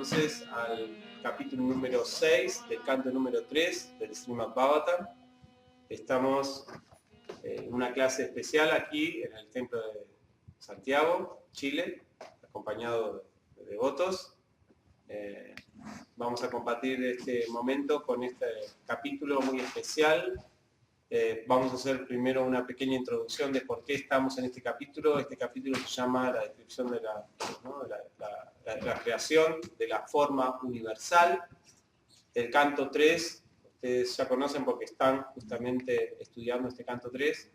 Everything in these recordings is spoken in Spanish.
entonces al capítulo número 6 del canto número 3 del Srimad Bhagavatam. Estamos en una clase especial aquí en el templo de Santiago, Chile, acompañado de devotos. Vamos a compartir este momento con este capítulo muy especial. Vamos a hacer primero una pequeña introducción de por qué estamos en este capítulo. Este capítulo se llama la descripción de la creación de la forma universal. El canto 3, ustedes ya conocen porque están justamente estudiando este canto 3,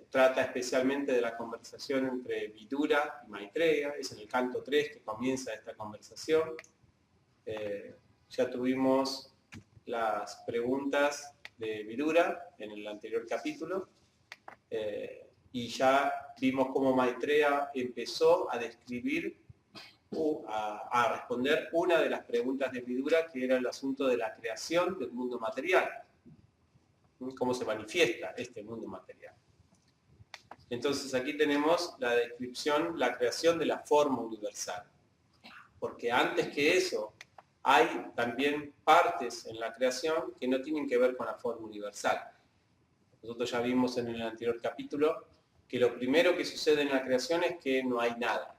trata especialmente de la conversación entre Vidura y Maitreya. Es en el canto 3 que comienza esta conversación. Ya tuvimos las preguntas de Vidura en el anterior capítulo y ya vimos cómo Maitreya empezó a describir a responder una de las preguntas de Vidura, que era el asunto de la creación del mundo material, cómo se manifiesta este mundo material. Entonces aquí tenemos la descripción, la creación de la forma universal, porque antes que eso hay también partes en la creación que no tienen que ver con la forma universal. Nosotros ya vimos en el anterior capítulo que lo primero que sucede en la creación es que no hay nada.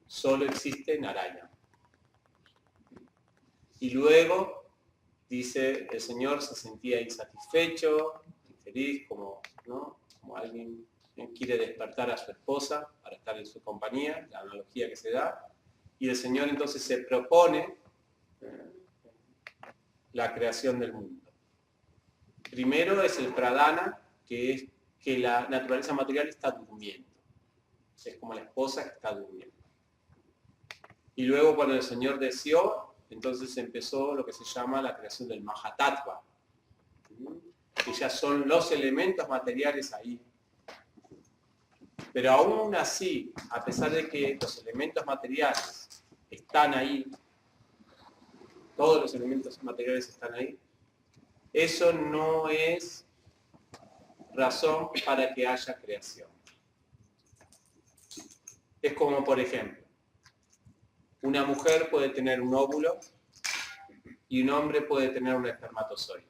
Solo existe Narayana. Y luego, dice, el Señor se sentía insatisfecho, infeliz, como alguien quiere despertar a su esposa para estar en su compañía, la analogía que se da. Y el Señor entonces se propone la creación del mundo. Primero es el pradhana, que es que la naturaleza material está durmiendo. Es como la esposa que está durmiendo. Y luego cuando el Señor deseó, entonces empezó lo que se llama la creación del Mahatattva, que ya son los elementos materiales ahí. Pero aún así, a pesar de que los elementos materiales están ahí, todos los elementos materiales están ahí, eso no es razón para que haya creación. Es como, por ejemplo, una mujer puede tener un óvulo y un hombre puede tener un espermatozoide.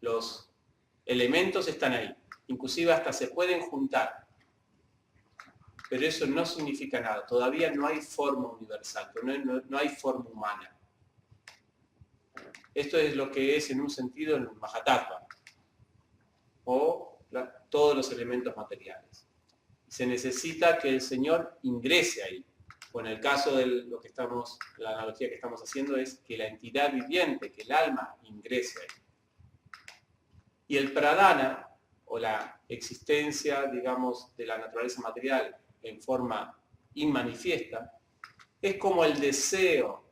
Los elementos están ahí, inclusive hasta se pueden juntar. Pero eso no significa nada. Todavía no hay forma universal, no hay forma humana. Esto es lo que es en un sentido el Mahatattva, o todos los elementos materiales. Se necesita que el Señor ingrese ahí. Bueno, en el caso de lo que la analogía que estamos haciendo es que la entidad viviente, que el alma, ingrese ahí. Y el pradhana, o la existencia, digamos, de la naturaleza material en forma inmanifiesta, es como el deseo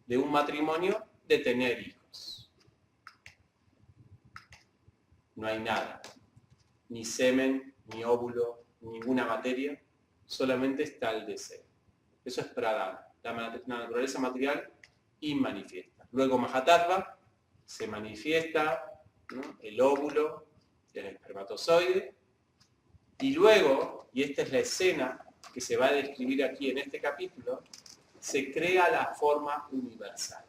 de un matrimonio de tener hijos. No hay nada, ni semen, ni óvulo, ninguna materia, solamente está el deseo. Eso es pradhana, la naturaleza material inmanifiesta. Luego Mahatattva se manifiesta, ¿no?, el óvulo, el espermatozoide, y luego, y esta es la escena que se va a describir aquí en este capítulo, se crea la forma universal.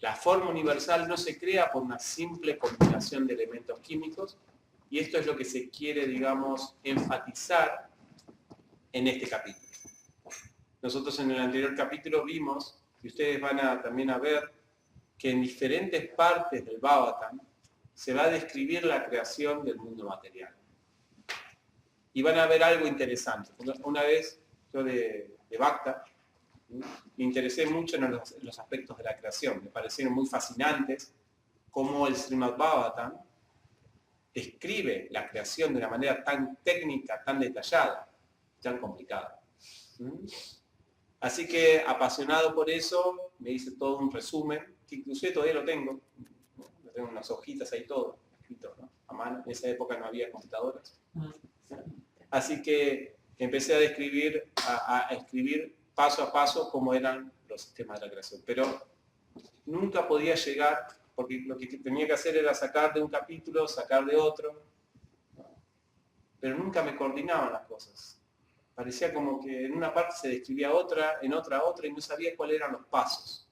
La forma universal no se crea por una simple combinación de elementos químicos, y esto es lo que se quiere, digamos, enfatizar en este capítulo. Nosotros en el anterior capítulo vimos, y ustedes van también a ver, que en diferentes partes del Bhagavatam se va a describir la creación del mundo material. Y van a ver algo interesante. Una vez yo de Bhakta me interesé mucho en los aspectos de la creación. Me parecieron muy fascinantes cómo el Srimad Bhagavatam describe la creación de una manera tan técnica, tan detallada, tan complicada. Así que, apasionado por eso, me hice todo un resumen, que inclusive todavía lo tengo unas hojitas ahí todo, escrito, ¿no?, a mano. En esa época no había computadoras. Así que empecé a describir, a escribir paso a paso cómo eran los sistemas de la creación. Pero nunca podía llegar, porque lo que tenía que hacer era sacar de un capítulo, sacar de otro, pero nunca me coordinaban las cosas. Parecía como que en una parte se describía otra, en otra, y no sabía cuáles eran los pasos.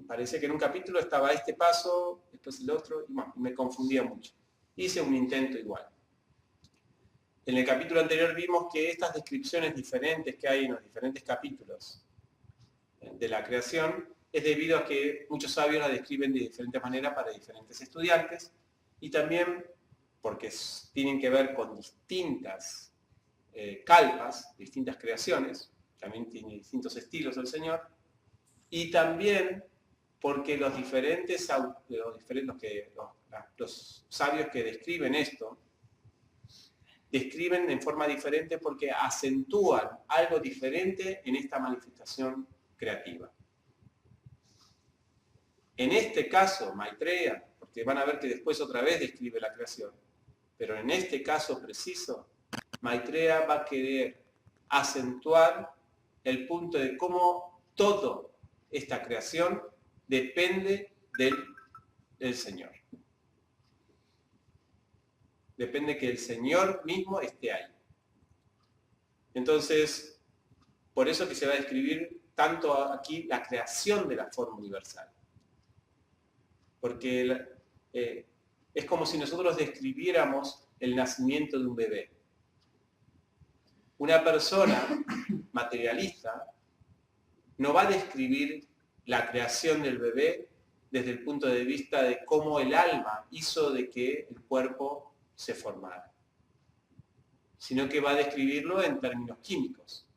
Parecía que en un capítulo estaba este paso, después el otro, y bueno, me confundía mucho. Hice un intento igual. En el capítulo anterior vimos que estas descripciones diferentes que hay en los diferentes capítulos de la creación es debido a que muchos sabios la describen de diferentes maneras para diferentes estudiantes y también porque tienen que ver con distintas calpas, distintas creaciones, también tiene distintos estilos el Señor, y también porque los sabios que describen esto, describen en forma diferente porque acentúan algo diferente en esta manifestación creativa. En este caso, Maitreya, porque van a ver que después otra vez describe la creación, pero en este caso preciso, Maitreya va a querer acentuar el punto de cómo toda esta creación depende del Señor. Depende que el Señor mismo esté ahí. Entonces, por eso que se va a describir tanto aquí la creación de la forma universal. Porque es como si nosotros describiéramos el nacimiento de un bebé. Una persona materialista no va a describir la creación del bebé desde el punto de vista de cómo el alma hizo de que el cuerpo se formara, sino que va a describirlo en términos químicos.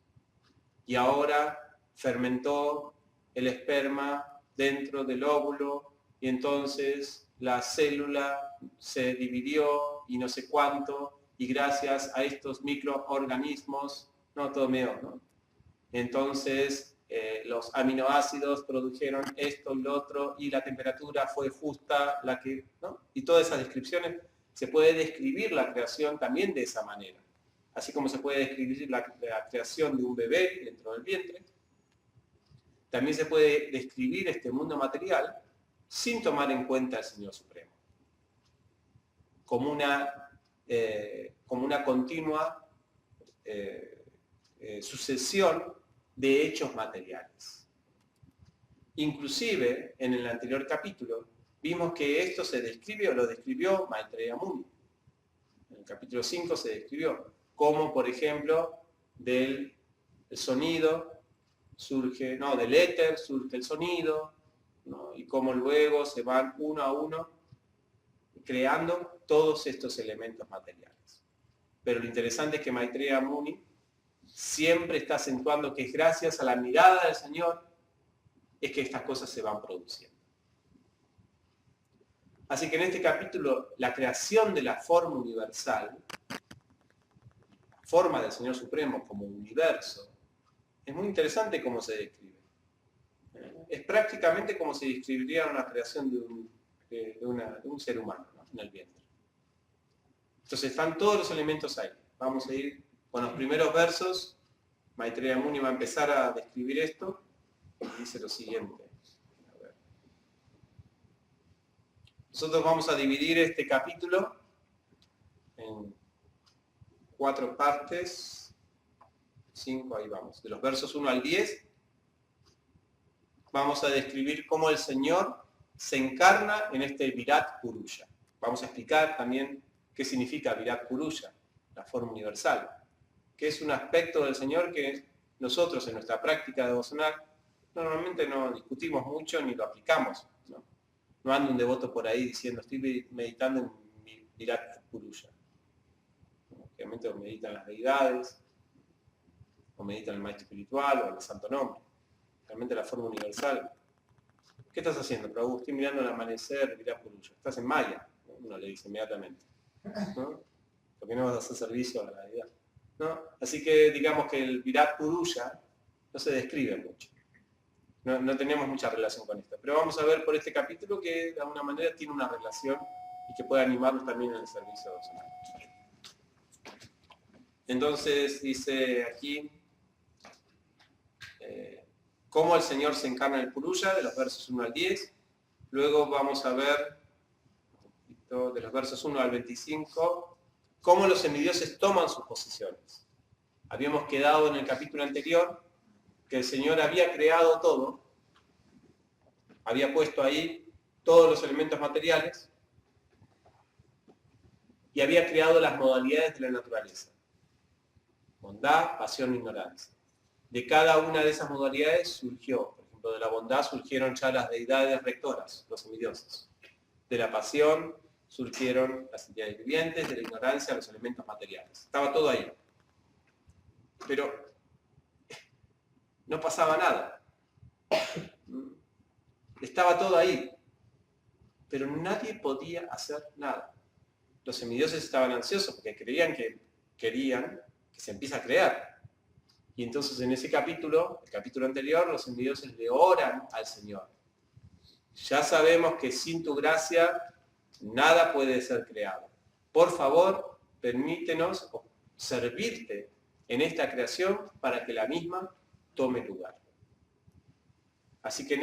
Y ahora fermentó el esperma dentro del óvulo y entonces la célula se dividió y no sé cuánto, y gracias a estos microorganismos, no todo medio, ¿no? Entonces los aminoácidos produjeron esto y lo otro, y la temperatura fue justa, la que, ¿no? Y todas esas descripciones, se puede describir la creación también de esa manera. Así como se puede describir la creación de un bebé dentro del vientre, también se puede describir este mundo material sin tomar en cuenta al Señor Supremo, como una continua sucesión de hechos materiales. Inclusive, en el anterior capítulo, vimos que esto se describe o lo describió Maitreya Muni. En el capítulo 5 se describió cómo, por ejemplo, del sonido surge, no, del éter surge el sonido, ¿no? Y cómo luego se van uno a uno creando todos estos elementos materiales. Pero lo interesante es que Maitreya Muni siempre está acentuando que es gracias a la mirada del Señor es que estas cosas se van produciendo. Así que en este capítulo, la creación de la forma universal, la forma del Señor Supremo como universo, es muy interesante cómo se describe. Es prácticamente como se describiría una creación de un ser humano, ¿no? En el vientre. Entonces están todos los elementos ahí. Vamos a ir con los primeros versos. Maitreya Muni va a empezar a describir esto y dice lo siguiente. A ver. Nosotros vamos a dividir este capítulo en 4 partes. 5, ahí vamos. De los versos 1 al 10. Vamos a describir cómo el Señor se encarna en este Virat Puruya. Vamos a explicar también qué significa Virat Puruya, la forma universal, que es un aspecto del Señor que nosotros en nuestra práctica devocional normalmente no discutimos mucho ni lo aplicamos. No anda un devoto por ahí diciendo estoy meditando en mi Virat Puruya. Obviamente meditan las deidades, o meditan el maestro espiritual o el santo nombre. Realmente la forma universal. ¿Qué estás haciendo, Prabhu? Estoy mirando el amanecer, Virat Puruya. Estás en Maya, ¿no? Uno le dice inmediatamente, ¿no? ¿Por qué no vas a hacer servicio a la deidad? ¿No? Así que digamos que el Virat Puruya no se describe mucho. No tenemos mucha relación con esto. Pero vamos a ver por este capítulo que de alguna manera tiene una relación y que puede animarnos también en el servicio devocional. Entonces dice aquí cómo el Señor se encarna en el Puruya, de los versos 1 al 10. Luego vamos a ver, de los versos 1 al 25, cómo los semidioses toman sus posiciones. Habíamos quedado en el capítulo anterior que el Señor había creado todo, había puesto ahí todos los elementos materiales y había creado las modalidades de la naturaleza. Bondad, pasión e ignorancia. De cada una de esas modalidades surgió, por ejemplo, de la bondad surgieron ya las deidades rectoras, los semidioses. De la pasión surgieron las entidades vivientes, de la ignorancia los elementos materiales. Estaba todo ahí. Pero no pasaba nada. Estaba todo ahí. Pero nadie podía hacer nada. Los semidioses estaban ansiosos porque querían que se empiece a crear. Y entonces en ese capítulo, el capítulo anterior, los semidioses le oran al Señor. Ya sabemos que sin tu gracia nada puede ser creado. Por favor, permítenos servirte en esta creación para que la misma tome lugar. Así que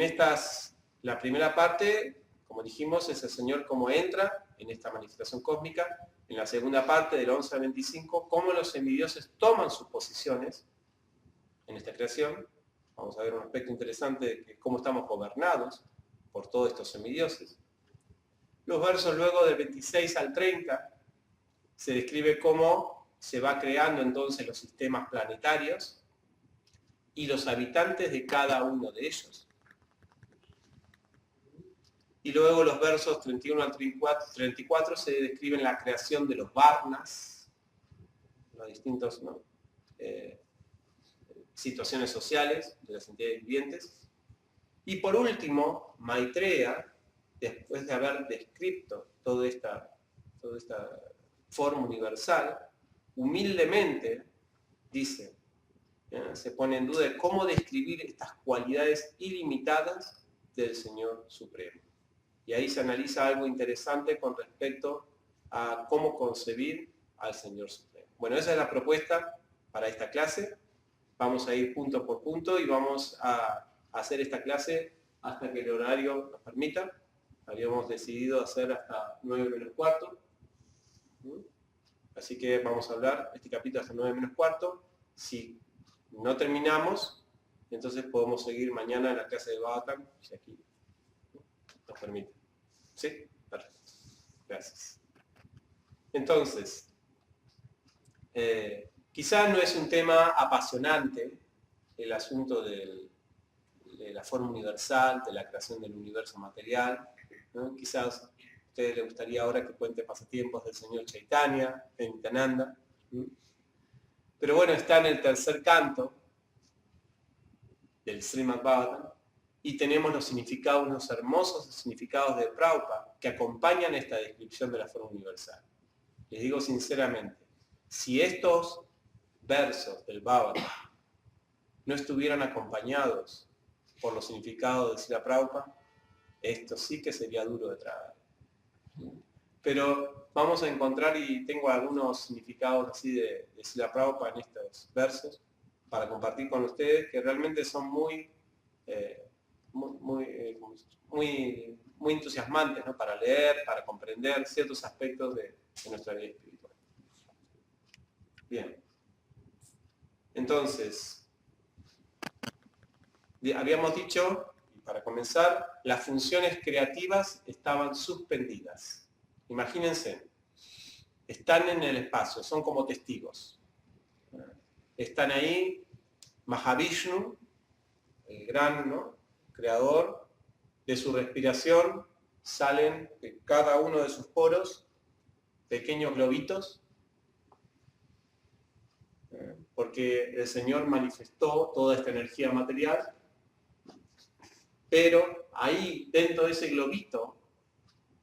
la primera parte, como dijimos, es el Señor cómo entra en esta manifestación cósmica. En la segunda parte, del 11 al 25, cómo los semidioses toman sus posiciones en esta creación. Vamos a ver un aspecto interesante de cómo estamos gobernados por todos estos semidioses. Los versos luego del 26 al 30 se describe cómo se va creando entonces los sistemas planetarios y los habitantes de cada uno de ellos. Y luego los versos 31 al 34 se describen la creación de los Varnas, los distintos situaciones sociales de las entidades vivientes. Y por último, Maitreya, después de haber descrito toda esta forma universal, humildemente dice, se pone en duda de cómo describir estas cualidades ilimitadas del Señor Supremo. Y ahí se analiza algo interesante con respecto a cómo concebir al Señor Supremo. Bueno, esa es la propuesta para esta clase. Vamos a ir punto por punto y vamos a hacer esta clase hasta que el horario nos permita. Habíamos decidido hacer hasta 9 menos cuarto. Así que vamos a hablar este capítulo hasta 9 menos cuarto. Si no terminamos, entonces podemos seguir mañana en la clase de Bhagavatam, si aquí nos permite. ¿Sí? Perfecto. Gracias. Entonces, quizás no es un tema apasionante el asunto de la forma universal, de la creación del universo material, ¿no? Quizás a ustedes les gustaría ahora que cuente pasatiempos del señor Chaitanya, de Nityananda. Pero bueno, está en el tercer canto del Srimad Bhagavatam y tenemos los significados, unos hermosos significados de Prabhupada que acompañan esta descripción de la forma universal. Les digo sinceramente, si estos versos del Bhagavatam no estuvieran acompañados por los significados de Srila Prabhupada, esto sí que sería duro de tragar. Pero vamos a encontrar, y tengo algunos significados así de Srila Prabhupada en estos versos, para compartir con ustedes, que realmente son muy entusiasmantes, ¿no? Para leer, para comprender ciertos aspectos de nuestra vida espiritual. Bien. Entonces, habíamos dicho, y para comenzar, las funciones creativas estaban suspendidas. Imagínense, están en el espacio, son como testigos. Están ahí Mahavishnu, el gran creador, de su respiración salen de cada uno de sus poros pequeños globitos, porque el Señor manifestó toda esta energía material, pero ahí dentro de ese globito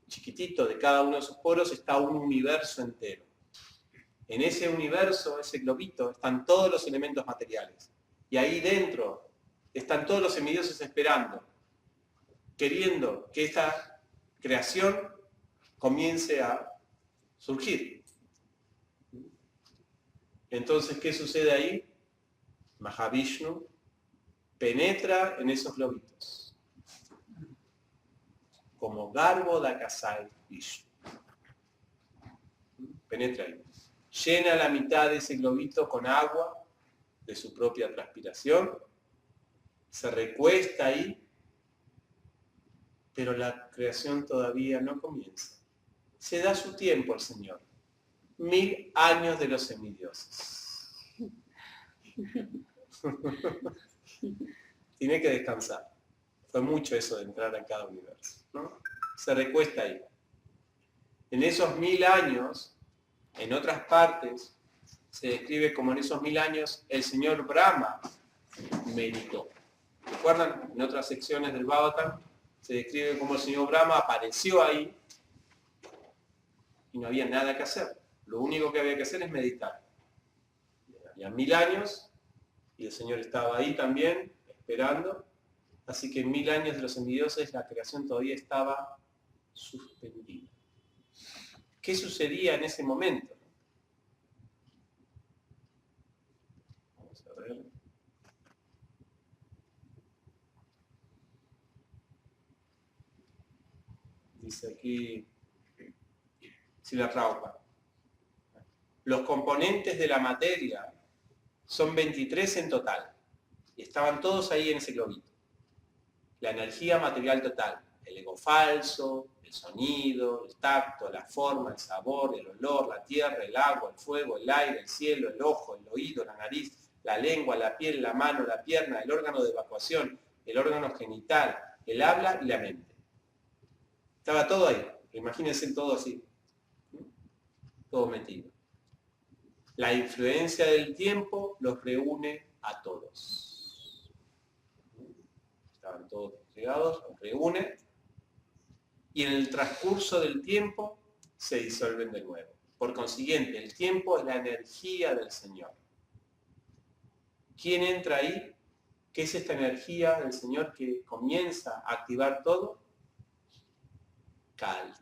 chiquitito de cada uno de sus poros está un universo entero. En ese universo, ese globito, están todos los elementos materiales. Y ahí dentro están todos los semidioses esperando, queriendo que esta creación comience a surgir. Entonces, ¿qué sucede ahí? Mahavishnu penetra en esos globitos, como Garbo Dakasai Vishnu. Penetra ahí. Llena la mitad de ese globito con agua de su propia transpiración, se recuesta ahí, pero la creación todavía no comienza. Se da su tiempo al Señor. 1000 años de los semidioses. Tiene que descansar. Fue mucho eso de entrar a cada universo, ¿no? Se recuesta ahí. En esos 1000 años, en otras partes, se describe como en esos 1000 años el señor Brahma meditó. ¿Recuerdan? En otras secciones del Bhagavatam se describe como el señor Brahma apareció ahí y no había nada que hacer. Lo único que había que hacer es meditar. Había 1000 años y el Señor estaba ahí también, esperando. Así que en 1000 años de los semidioses la creación todavía estaba suspendida. ¿Qué sucedía en ese momento? Vamos a ver. Dice aquí Srila Prabhupada. Los componentes de la materia son 23 en total. Y estaban todos ahí en ese globito. La energía material total, el ego falso, el sonido, el tacto, la forma, el sabor, el olor, la tierra, el agua, el fuego, el aire, el cielo, el ojo, el oído, la nariz, la lengua, la piel, la mano, la pierna, el órgano de evacuación, el órgano genital, el habla y la mente. Estaba todo ahí. Imagínense todo así. Todo metido. La influencia del tiempo los reúne a todos. Estaban todos llegados, los reúne, y en el transcurso del tiempo se disuelven de nuevo. Por consiguiente, el tiempo es la energía del Señor. ¿Quién entra ahí? ¿Qué es esta energía del Señor que comienza a activar todo? Kali.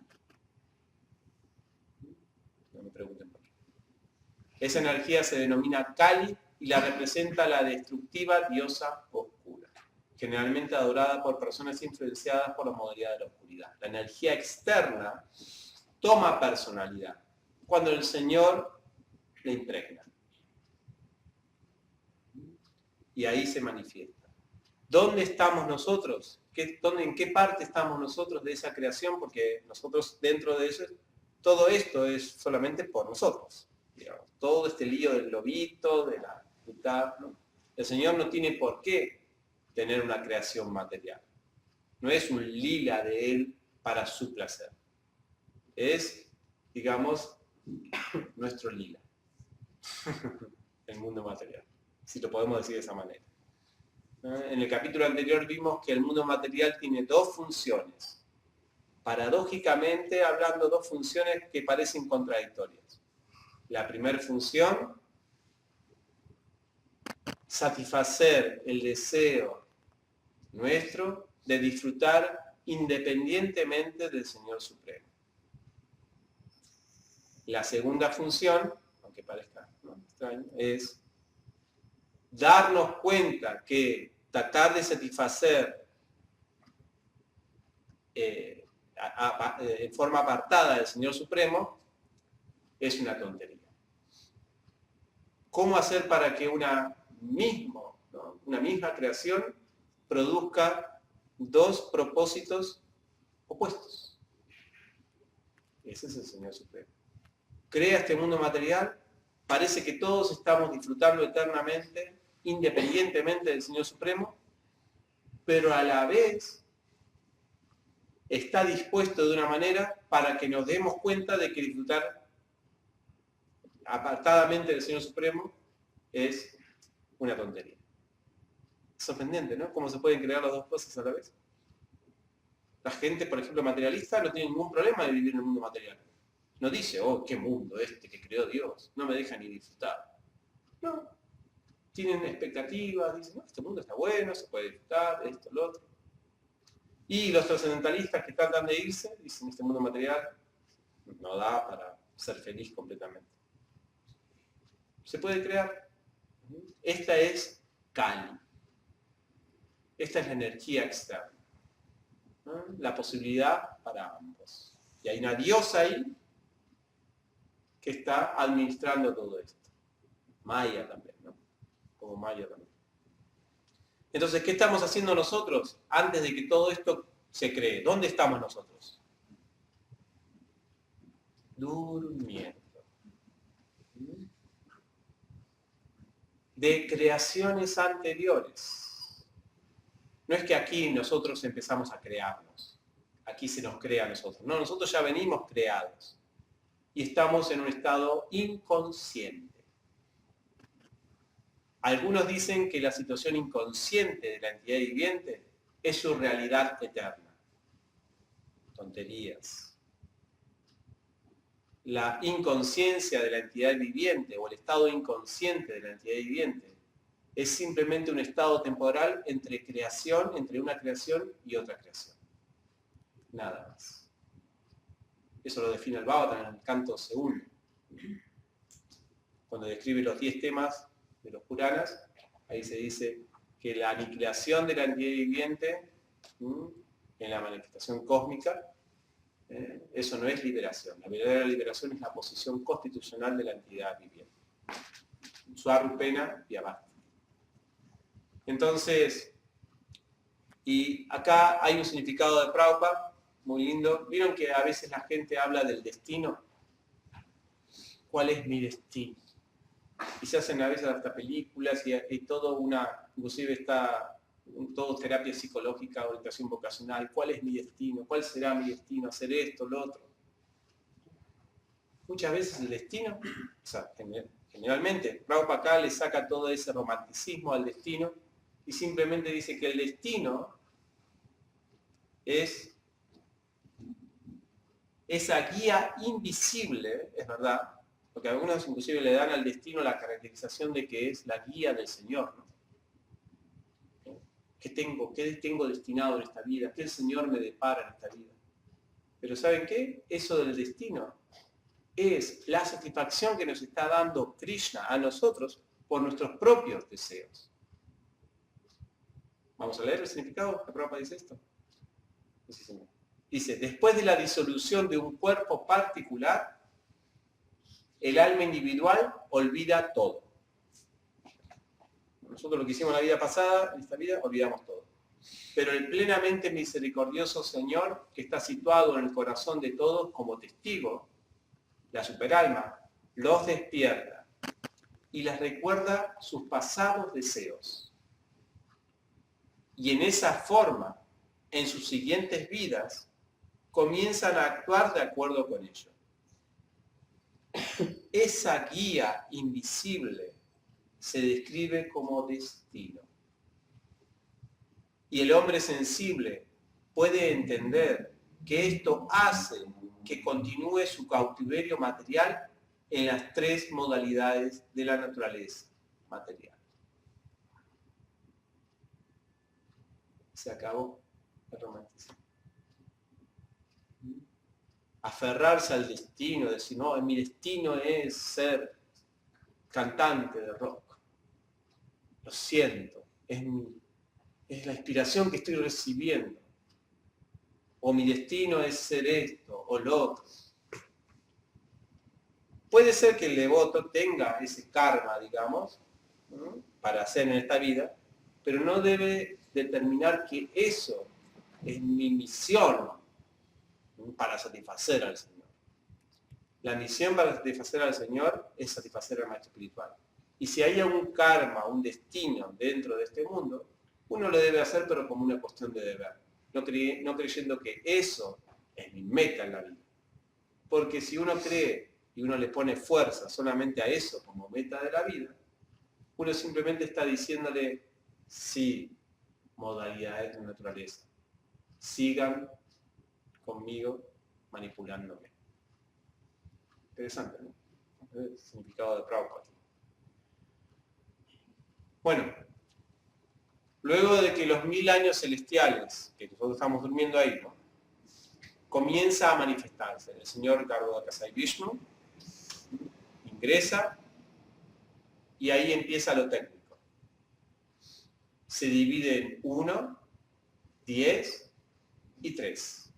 No me pregunten por qué. Esa energía se denomina Kali y la representa la destructiva diosa oscura, generalmente adorada por personas influenciadas por la modalidad de la oscuridad. La energía externa toma personalidad cuando el Señor le impregna. Y ahí se manifiesta. ¿Dónde estamos nosotros? ¿En qué parte estamos nosotros de esa creación? Porque nosotros dentro de eso, todo esto es solamente por nosotros. Digamos, todo este lío del lobito, de la mitad, ¿no? El Señor no tiene por qué tener una creación material. No es un lila de Él para su placer. Es, digamos, nuestro lila. El mundo material, si lo podemos decir de esa manera. En el capítulo anterior vimos que el mundo material tiene dos funciones. Paradójicamente hablando, dos funciones que parecen contradictorias. La primera función, satisfacer el deseo nuestro de disfrutar independientemente del Señor Supremo. La segunda función, aunque parezca extraño, es darnos cuenta que tratar de satisfacer en forma apartada del Señor Supremo es una tontería. ¿Cómo hacer para que una misma creación produzca dos propósitos opuestos? Ese es el Señor Supremo. Crea este mundo material, parece que todos estamos disfrutando eternamente, independientemente del Señor Supremo, pero a la vez está dispuesto de una manera para que nos demos cuenta de que disfrutar apartadamente del Señor Supremo es una tontería. Sorprendente, ¿no? ¿Cómo se pueden crear las dos cosas a la vez? La gente, por ejemplo, materialista, no tiene ningún problema de vivir en el mundo material. No dice, oh, qué mundo este que creó Dios, no me deja ni disfrutar. No. Tienen expectativas, dicen, no, este mundo está bueno, se puede disfrutar, esto, lo otro. Y los trascendentalistas que tratan de irse, dicen, este mundo material no da para ser feliz completamente. Se puede crear. Esta es Kali. Esta es la energía externa. ¿No? La posibilidad para ambos. Y hay una diosa ahí que está administrando todo esto. Maya también, ¿no? como Maya también. Entonces, ¿qué estamos haciendo nosotros antes de que todo esto se cree? ¿Dónde estamos nosotros? Durmiendo. De creaciones anteriores. No es que aquí nosotros empezamos a crearnos. Aquí se nos crea a nosotros. No, nosotros ya venimos creados. Y estamos en un estado inconsciente. Algunos dicen que la situación inconsciente de la entidad viviente es su realidad eterna. Tonterías. La inconsciencia de la entidad viviente o el estado inconsciente de la entidad viviente es simplemente un estado temporal entre una creación y otra creación. Nada más. Eso lo define el Bhagavatam en el canto segundo. Cuando describe los 10 temas de los Puranas, ahí se dice que la aniquilación de la entidad viviente en la manifestación cósmica, eso no es liberación. La verdadera liberación es la posición constitucional de la entidad viviente. Swarupena y Abhakti. Entonces, y acá hay un significado de Prabhupada muy lindo. ¿Vieron que a veces la gente habla del destino? ¿Cuál es mi destino? Y se hacen a veces hasta películas y todo inclusive está todo terapia psicológica, orientación vocacional. ¿Cuál es mi destino? ¿Cuál será mi destino? ¿Hacer esto, lo otro? Muchas veces el destino, o sea, generalmente, Prabhupada acá le saca todo ese romanticismo al destino y simplemente dice que el destino es esa guía invisible, es verdad, porque algunos inclusive le dan al destino la caracterización de que es la guía del Señor, ¿no? ¿Qué tengo destinado en esta vida? ¿Qué el Señor me depara en esta vida? Pero ¿saben qué? Eso del destino es la satisfacción que nos está dando Krishna a nosotros por nuestros propios deseos. Vamos a leer el significado. ¿Qué Prabhupada dice esto? Dice, después de la disolución de un cuerpo particular, el alma individual olvida todo. Nosotros lo que hicimos en la vida pasada, en esta vida, olvidamos todo. Pero el plenamente misericordioso Señor, que está situado en el corazón de todos como testigo, la superalma, los despierta y les recuerda sus pasados deseos. Y en esa forma, en sus siguientes vidas, comienzan a actuar de acuerdo con ello. Esa guía invisible se describe como destino. Y el hombre sensible puede entender que esto hace que continúe su cautiverio material en las 3 modalidades de la naturaleza material. Se acabó el romanticismo. Aferrarse al destino, decir, no, mi destino es ser cantante de rock. Lo siento, es la inspiración que estoy recibiendo. O mi destino es ser esto o lo otro. Puede ser que el devoto tenga ese karma, digamos, ¿no?, para hacer en esta vida, pero no debe determinar que eso es mi misión para satisfacer al Señor. La misión para satisfacer al Señor es satisfacer al maestro espiritual. Y si hay algún karma, un destino dentro de este mundo, uno lo debe hacer, pero como una cuestión de deber. No creyendo que eso es mi meta en la vida. Porque si uno cree y uno le pone fuerza solamente a eso como meta de la vida, uno simplemente está diciéndole, sí, modalidades de naturaleza, sigan conmigo manipulándome. Interesante, ¿no? El significado de Prabhupada. Bueno, luego de que los 1000 años celestiales, que nosotros estamos durmiendo ahí, ¿no?, comienza a manifestarse. El señor Garbhodakasai Vishnu ingresa y ahí empieza lo técnico. Se divide en 1, 10 y 3.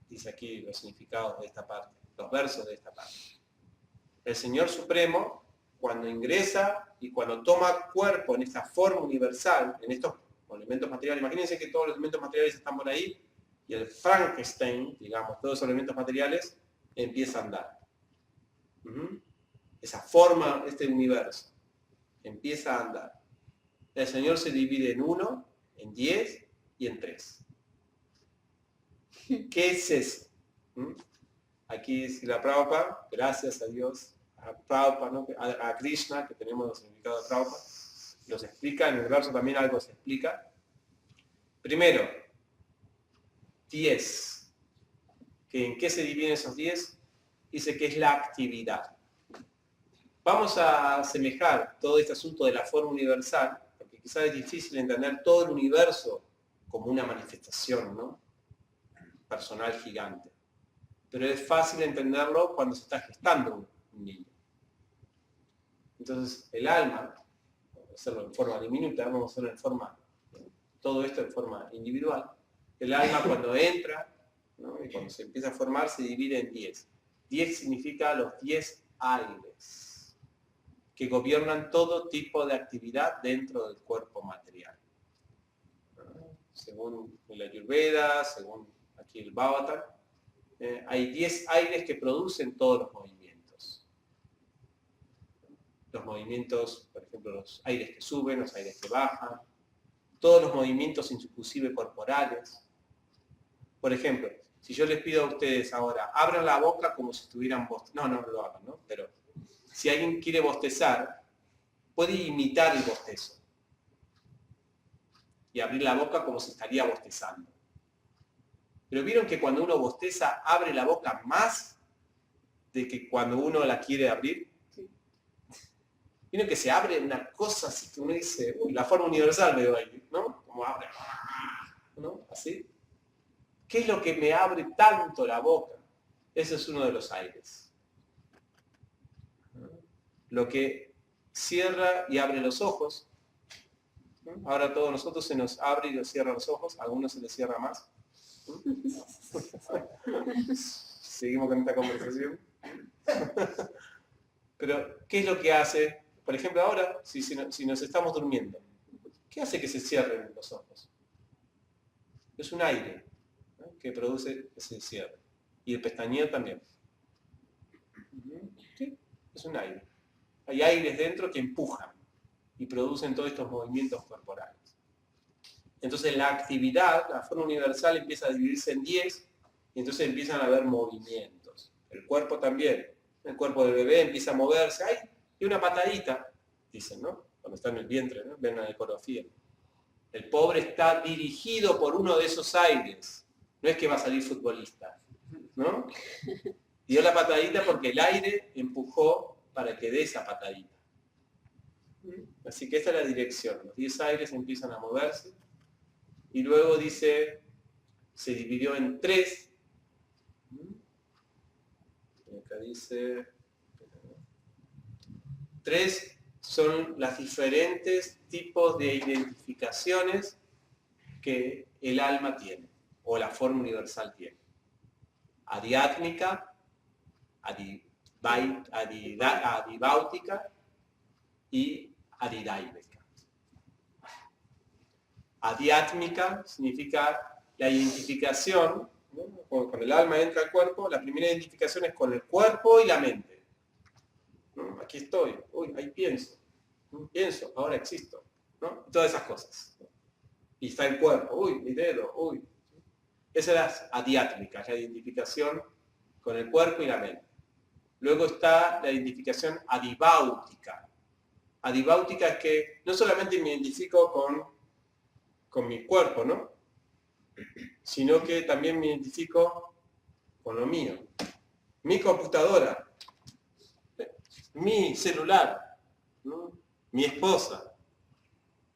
Dice aquí los significados de esta parte, los versos de esta parte. El Señor Supremo cuando ingresa y cuando toma cuerpo en esta forma universal, en estos elementos materiales, imagínense que todos los elementos materiales están por ahí, y el Frankenstein, digamos, todos esos elementos materiales, empieza a andar. Esa forma, este universo, empieza a andar. El Señor se divide en 1, en 10 y en 3. ¿Qué es eso? Aquí dice la Prabhupada, gracias a Dios, a Prabhupada, ¿no? a Krishna, que tenemos los significados de Prabhupada, los explica, en el verso también algo se explica. Primero, 10. ¿En qué se dividen esos 10? Dice que es la actividad. Vamos a asemejar todo este asunto de la forma universal, porque quizás es difícil entender todo el universo como una manifestación, ¿no? Personal gigante. Pero es fácil entenderlo cuando se está gestando un niño. Entonces, el alma, vamos a hacerlo en forma diminuta, vamos a hacerlo en forma, todo esto en forma individual. El alma cuando entra, ¿no? Y cuando se empieza a formar, se divide en 10. 10 significa los 10 aires, que gobiernan todo tipo de actividad dentro del cuerpo material. Según la Ayurveda, según aquí el Bhagavatam, hay 10 aires que producen todos los movimientos. Los movimientos, por ejemplo, los aires que suben, los aires que bajan, todos los movimientos inclusive corporales. Por ejemplo, si yo les pido a ustedes ahora, abran la boca como si estuvieran bostezando. No lo hagan, ¿no? Pero si alguien quiere bostezar, puede imitar el bostezo. Y abrir la boca como si estaría bostezando. Pero vieron que cuando uno bosteza, abre la boca más de que cuando uno la quiere abrir. Sí. Vieron que se abre una cosa así que uno dice, uy, la forma universal veo ahí, ¿no? Como abre, ¿no? Así. ¿Qué es lo que me abre tanto la boca? Ese es uno de los aires. Lo que cierra y abre los ojos. Ahora a todos nosotros se nos abre y nos cierra los ojos, a algunos se les cierra más. Seguimos con esta conversación. Pero, ¿qué es lo que hace? Por ejemplo, ahora, si nos estamos durmiendo, ¿qué hace que se cierren los ojos? Es un aire, ¿no? Que produce ese cierre. Y el pestañeo también. ¿Sí? Es un aire. Hay aires dentro que empujan y producen todos estos movimientos corporales. Entonces la actividad, la forma universal empieza a dividirse en 10 y entonces empiezan a haber movimientos. El cuerpo también. El cuerpo del bebé empieza a moverse. ¡Ay! Y una patadita, dicen, ¿no? Cuando está en el vientre, ¿no? Ven la ecografía. El pobre está dirigido por uno de esos aires. No es que va a salir futbolista, ¿no? Dio la patadita porque el aire empujó para que dé esa patadita. Así que esta es la dirección. Los 10 aires empiezan a moverse. Y luego dice, se dividió en 3. Acá dice, 3 son los diferentes tipos de identificaciones que el alma tiene, o la forma universal tiene. Adiátmica, adibáutica y adidáica. Adiátmica significa la identificación, ¿no? Cuando el alma entra al cuerpo, la primera identificación es con el cuerpo y la mente. ¿No? Aquí estoy, uy, ahí pienso, pienso, ahora existo, ¿no? Todas esas cosas. Y está el cuerpo, uy, mi dedo, uy. Esa es adiátmica, la identificación con el cuerpo y la mente. Luego está la identificación adibáutica. Adibáutica es que no solamente me identifico con mi cuerpo, ¿no? Sino que también me identifico con lo mío. Mi computadora, mi celular, ¿no? Mi esposa,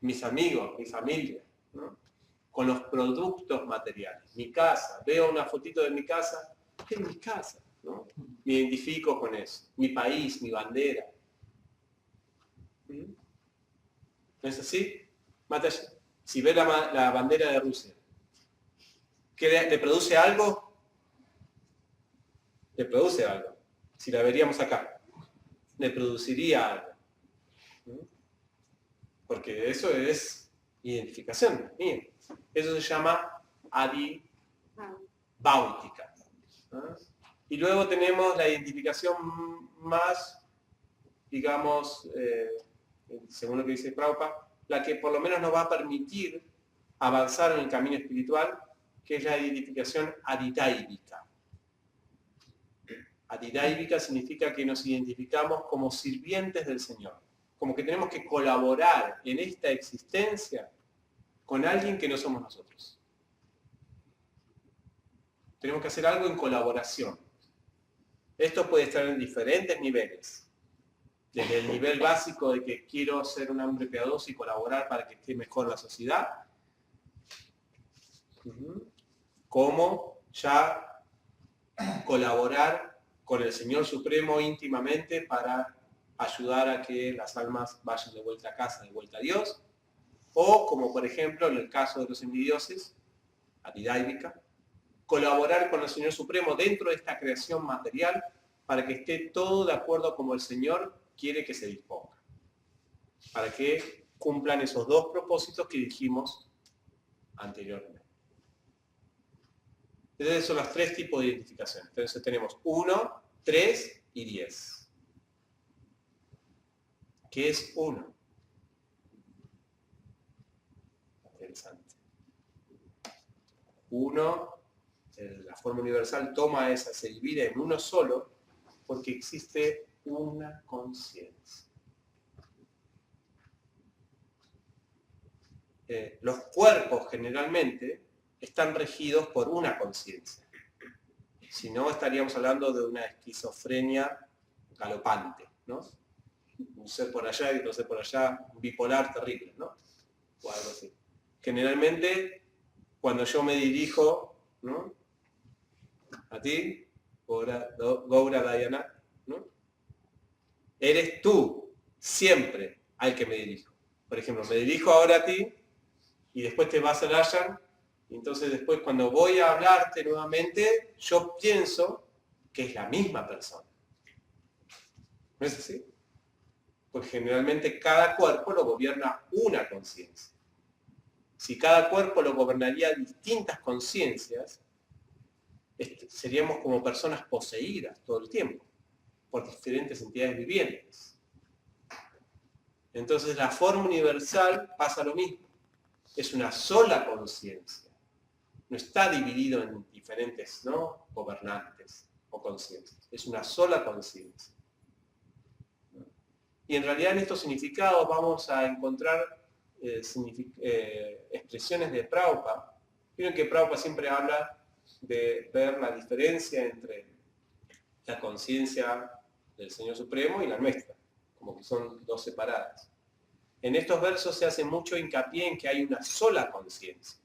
mis amigos, mi familia, ¿no? Con los productos materiales. Mi casa, veo una fotito de mi casa, es mi casa, ¿no? Me identifico con eso. Mi país, mi bandera. ¿No es así? Matashi. Si ve la bandera de Rusia, ¿qué le produce algo? Le produce algo. Si la veríamos acá, le produciría algo. Porque eso es identificación mía. Eso se llama adibáutica. Y luego tenemos la identificación más, digamos, según lo que dice Prabhupada, la que por lo menos nos va a permitir avanzar en el camino espiritual, que es la identificación adidáica. Adidáica significa que nos identificamos como sirvientes del Señor, como que tenemos que colaborar en esta existencia con alguien que no somos nosotros. Tenemos que hacer algo en colaboración. Esto puede estar en diferentes niveles. Desde el nivel básico de que quiero ser un hombre piadoso y colaborar para que esté mejor la sociedad, como ya colaborar con el Señor Supremo íntimamente para ayudar a que las almas vayan de vuelta a casa, de vuelta a Dios, o como por ejemplo en el caso de los envidioses, adidáica, colaborar con el Señor Supremo dentro de esta creación material para que esté todo de acuerdo como el Señor quiere que se disponga, para que cumplan esos dos propósitos que dijimos anteriormente. Entonces son los tres tipos de identificación. Entonces tenemos 1, 3 y 10. ¿Qué es 1? Interesante. 1, la forma universal toma esa, se divide en uno solo, porque existe una conciencia. Los cuerpos generalmente están regidos por una conciencia. Si no, estaríamos hablando de una esquizofrenia galopante, ¿no? Un ser por allá y otro ser por allá, un bipolar terrible, ¿no? O algo así. Generalmente, cuando yo me dirijo, ¿no?, a ti, Gaura Dayana, ¿no?, eres tú siempre al que me dirijo. Por ejemplo, me dirijo ahora a ti y después te vas a Rayan, y entonces después cuando voy a hablarte nuevamente, yo pienso que es la misma persona. ¿No es así? Porque generalmente cada cuerpo lo gobierna una conciencia. Si cada cuerpo lo gobernaría distintas conciencias, seríamos como personas poseídas todo el tiempo por diferentes entidades vivientes. Entonces la forma universal pasa lo mismo. Es una sola conciencia. No está dividido en diferentes, ¿no?, gobernantes o conciencias. Es una sola conciencia. Y en realidad en estos significados vamos a encontrar expresiones de Prabhupada. Miren que Prabhupada siempre habla de ver la diferencia entre la conciencia del Señor Supremo y la nuestra, como que son dos separadas. En estos versos se hace mucho hincapié en que hay una sola conciencia.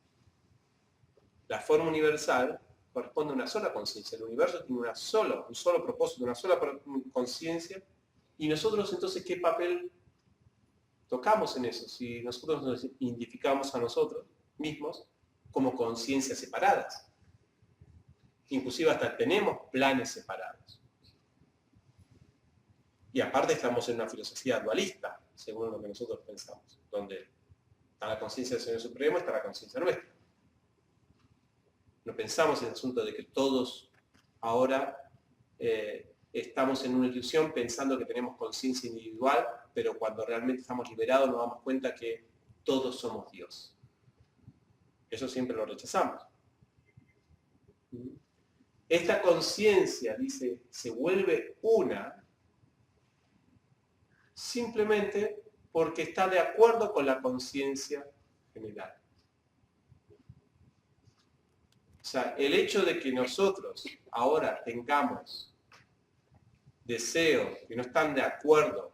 La forma universal corresponde a una sola conciencia. El universo tiene un solo propósito, una sola conciencia. Y nosotros entonces, ¿qué papel tocamos en eso? Si nosotros nos identificamos a nosotros mismos como conciencias separadas. Inclusive hasta tenemos planes separados. Y aparte estamos en una filosofía dualista, según lo que nosotros pensamos, donde está la conciencia del Señor Supremo, está la conciencia nuestra. No pensamos en el asunto de que todos ahora estamos en una ilusión pensando que tenemos conciencia individual, pero cuando realmente estamos liberados nos damos cuenta que todos somos Dios. Eso siempre lo rechazamos. Esta conciencia, dice, se vuelve una simplemente porque está de acuerdo con la conciencia general. O sea, el hecho de que nosotros ahora tengamos deseos que no están de acuerdo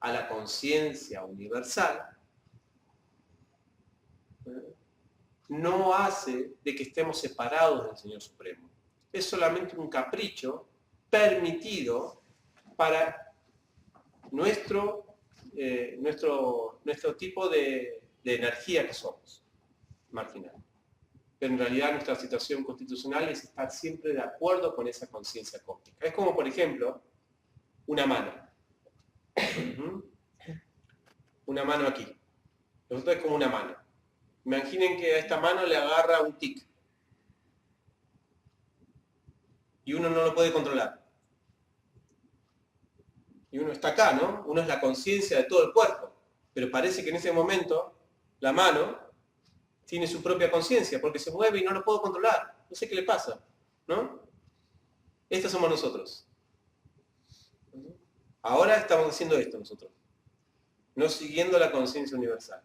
a la conciencia universal, no hace de que estemos separados del Señor Supremo. Es solamente un capricho permitido para nuestro tipo de energía que somos, marginal. Pero en realidad nuestra situación constitucional es estar siempre de acuerdo con esa conciencia cósmica. Es como, por ejemplo, una mano. una mano aquí. Esto es como una mano. Imaginen que a esta mano le agarra un tic. Y uno no lo puede controlar. Y uno está acá, ¿no? Uno es la conciencia de todo el cuerpo. Pero parece que en ese momento la mano tiene su propia conciencia porque se mueve y no lo puedo controlar. No sé qué le pasa, ¿no? Estos somos nosotros. Ahora estamos haciendo esto nosotros. No siguiendo la conciencia universal,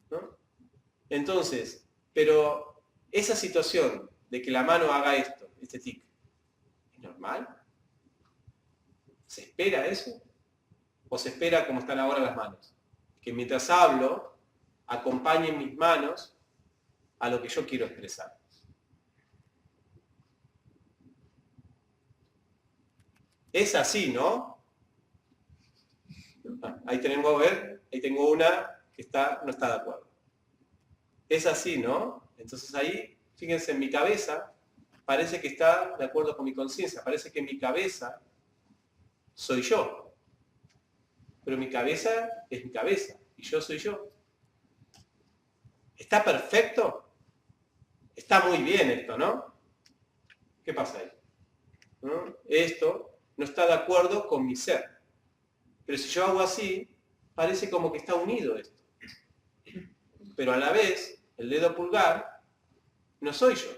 ¿no? Entonces, pero esa situación de que la mano haga esto, este tic, ¿es normal? ¿Se espera eso? ¿O se espera como están ahora las manos? Que mientras hablo, acompañen mis manos a lo que yo quiero expresar. Es así, ¿no? Ahí tenemos, a ver, ahí tengo una que no está de acuerdo. Es así, ¿no? Entonces ahí, fíjense, en mi cabeza parece que está de acuerdo con mi conciencia, parece que mi cabeza soy yo. Pero mi cabeza es mi cabeza y yo soy yo. ¿Está perfecto? Está muy bien esto, ¿no? ¿Qué pasa ahí? ¿No? Esto no está de acuerdo con mi ser. Pero si yo hago así, parece como que está unido esto. Pero a la vez, el dedo pulgar no soy yo.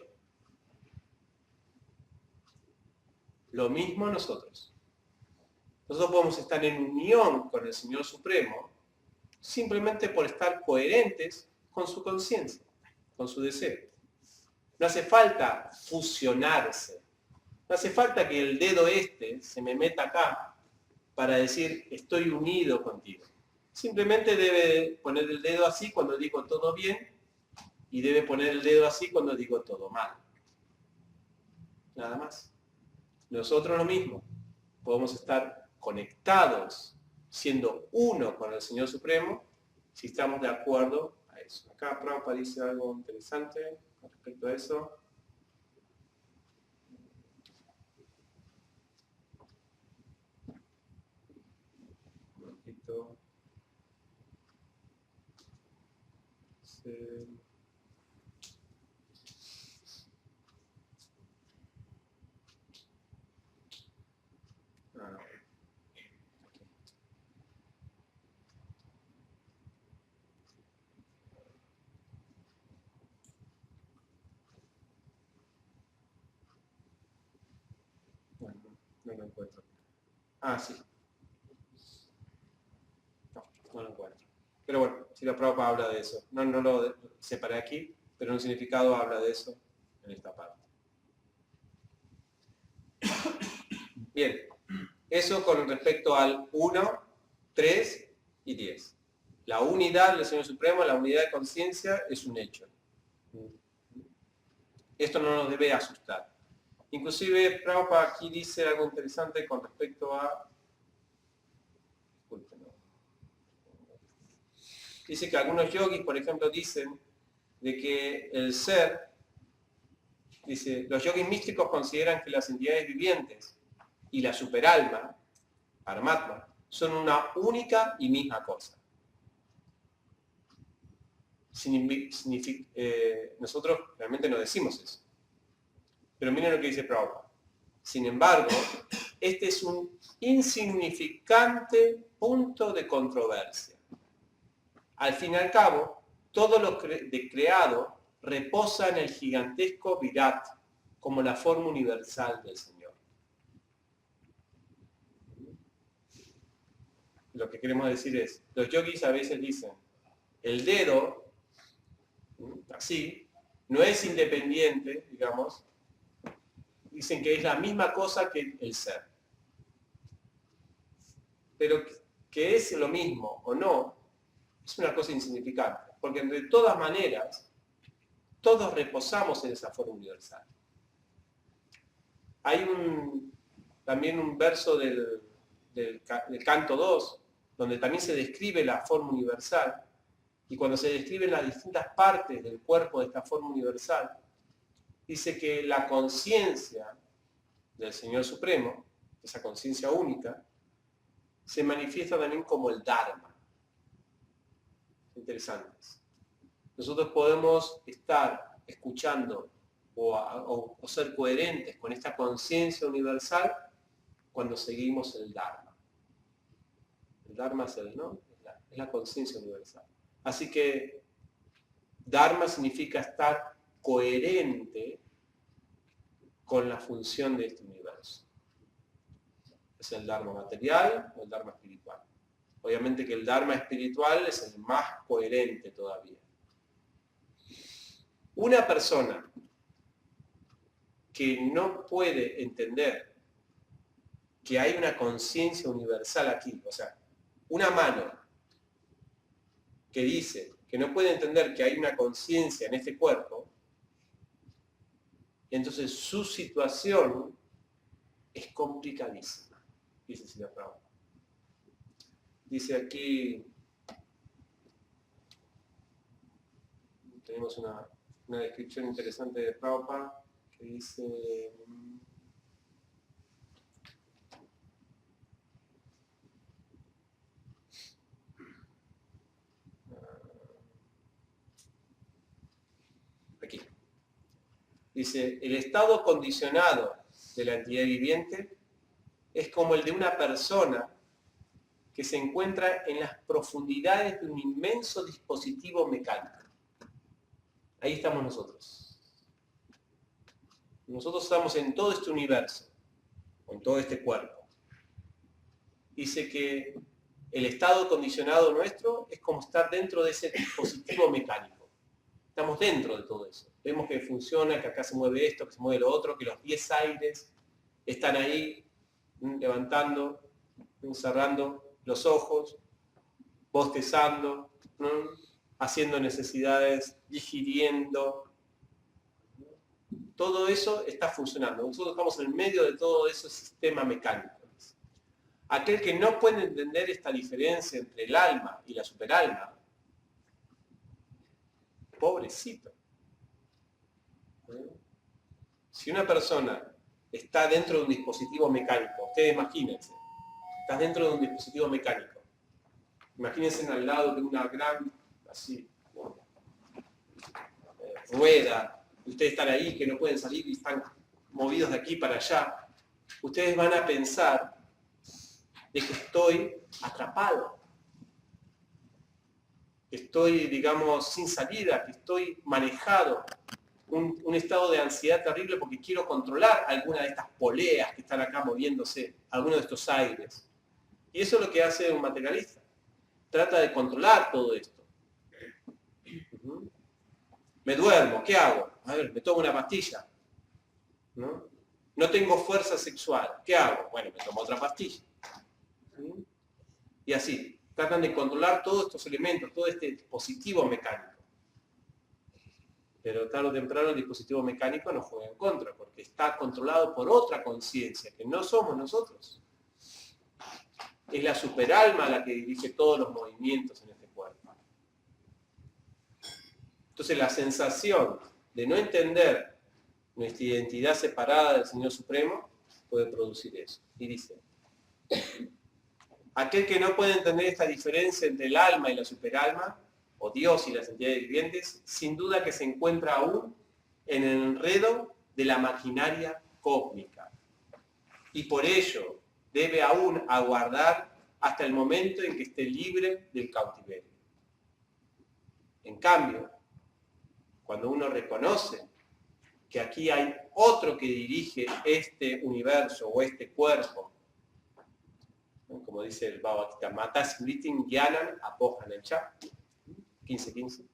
Lo mismo nosotros. Nosotros podemos estar en unión con el Señor Supremo simplemente por estar coherentes con su conciencia, con su deseo. No hace falta fusionarse. No hace falta que el dedo se me meta acá para decir estoy unido contigo. Simplemente debe poner el dedo así cuando digo todo bien y debe poner el dedo así cuando digo todo mal. Nada más. Nosotros lo mismo. Podemos estar conectados, siendo uno con el Señor Supremo, si estamos de acuerdo a eso. Acá Prabhupada dice algo interesante con respecto a eso. Un poquito. Sí. No lo encuentro. Sí. No lo encuentro. Pero bueno, si la Prabhupada habla de eso. No lo separé aquí, pero en un significado habla de eso en esta parte. Bien, eso con respecto al 1, 3 y 10. La unidad del Señor Supremo, la unidad de conciencia es un hecho. Esto no nos debe asustar. Inclusive Prabhupada aquí dice algo interesante con respecto a... Disculpen. Dice que algunos yogis, por ejemplo, dicen de que el ser, dice, los yogis místicos consideran que las entidades vivientes y la superalma, Paramatma, son una única y misma cosa. Nosotros realmente no decimos eso. Pero miren lo que dice Prabhupada. Sin embargo, este es un insignificante punto de controversia. Al fin y al cabo, todo lo creado reposa en el gigantesco Virat como la forma universal del Señor. Lo que queremos decir es, los yogis a veces dicen, el dedo, así, no es independiente, digamos, dicen que es la misma cosa que el ser. Pero que es lo mismo o no, es una cosa insignificante, porque de todas maneras, todos reposamos en esa forma universal. Hay también un verso del canto 2, donde también se describe la forma universal, y cuando se describen las distintas partes del cuerpo de esta forma universal, dice que la conciencia del Señor Supremo, esa conciencia única, se manifiesta también como el Dharma. interesantes. Nosotros podemos estar escuchando o ser coherentes con esta conciencia universal cuando seguimos el Dharma. El Dharma es es la conciencia universal. Así que Dharma significa estar coherente con la función de este universo. ¿Es el Dharma material o el Dharma espiritual? Obviamente que el Dharma espiritual es el más coherente todavía. Una persona que no puede entender que hay una conciencia universal aquí, o sea, una mano que dice que no puede entender que hay una conciencia en este cuerpo, entonces su situación es complicadísima, dice Srila Prabhupada. Dice aquí, tenemos una descripción interesante de Prabhupada que dice, aquí, dice, el estado condicionado de la entidad viviente es como el de una persona que se encuentra en las profundidades de un inmenso dispositivo mecánico. Ahí estamos nosotros. Nosotros estamos en todo este universo, en todo este cuerpo. Dice que el estado condicionado nuestro es como estar dentro de ese dispositivo mecánico. Estamos dentro de todo eso. Vemos que funciona, que acá se mueve esto, que se mueve lo otro, que los 10 aires están ahí levantando, cerrando los ojos, bostezando, ¿no? Haciendo necesidades, digiriendo. Todo eso está funcionando. Nosotros estamos en medio de todo ese sistema mecánico. Aquel que no puede entender esta diferencia entre el alma y la superalma, pobrecito. Si una persona está dentro de un dispositivo mecánico, ustedes imagínense, estás dentro de un dispositivo mecánico, imagínense al lado de una gran, así, rueda, ustedes están ahí, que no pueden salir y están movidos de aquí para allá, ustedes van a pensar de que estoy atrapado, que estoy, digamos, sin salida, que estoy manejado, un estado de ansiedad terrible porque quiero controlar alguna de estas poleas que están acá moviéndose, alguno de estos aires. Y eso es lo que hace un materialista. Trata de controlar todo esto. Me duermo, ¿qué hago? A ver, me tomo una pastilla. No tengo fuerza sexual, ¿qué hago? Bueno, me tomo otra pastilla. Y así, tratan de controlar todos estos elementos, todo este dispositivo mecánico. Pero tarde o temprano el dispositivo mecánico nos juega en contra, porque está controlado por otra conciencia, que no somos nosotros. Es la superalma la que dirige todos los movimientos en este cuerpo. Entonces la sensación de no entender nuestra identidad separada del Señor Supremo puede producir eso. Y dice, aquel que no puede entender esta diferencia entre el alma y la superalma, o Dios y las entidades vivientes, sin duda que se encuentra aún en el enredo de la maquinaria cósmica. Y por ello debe aún aguardar hasta el momento en que esté libre del cautiverio. En cambio, cuando uno reconoce que aquí hay otro que dirige este universo o este cuerpo, ¿no? Como dice el Bhagavad Gita, Mata Smritin Gyanan Apohanam Cha, 15:15.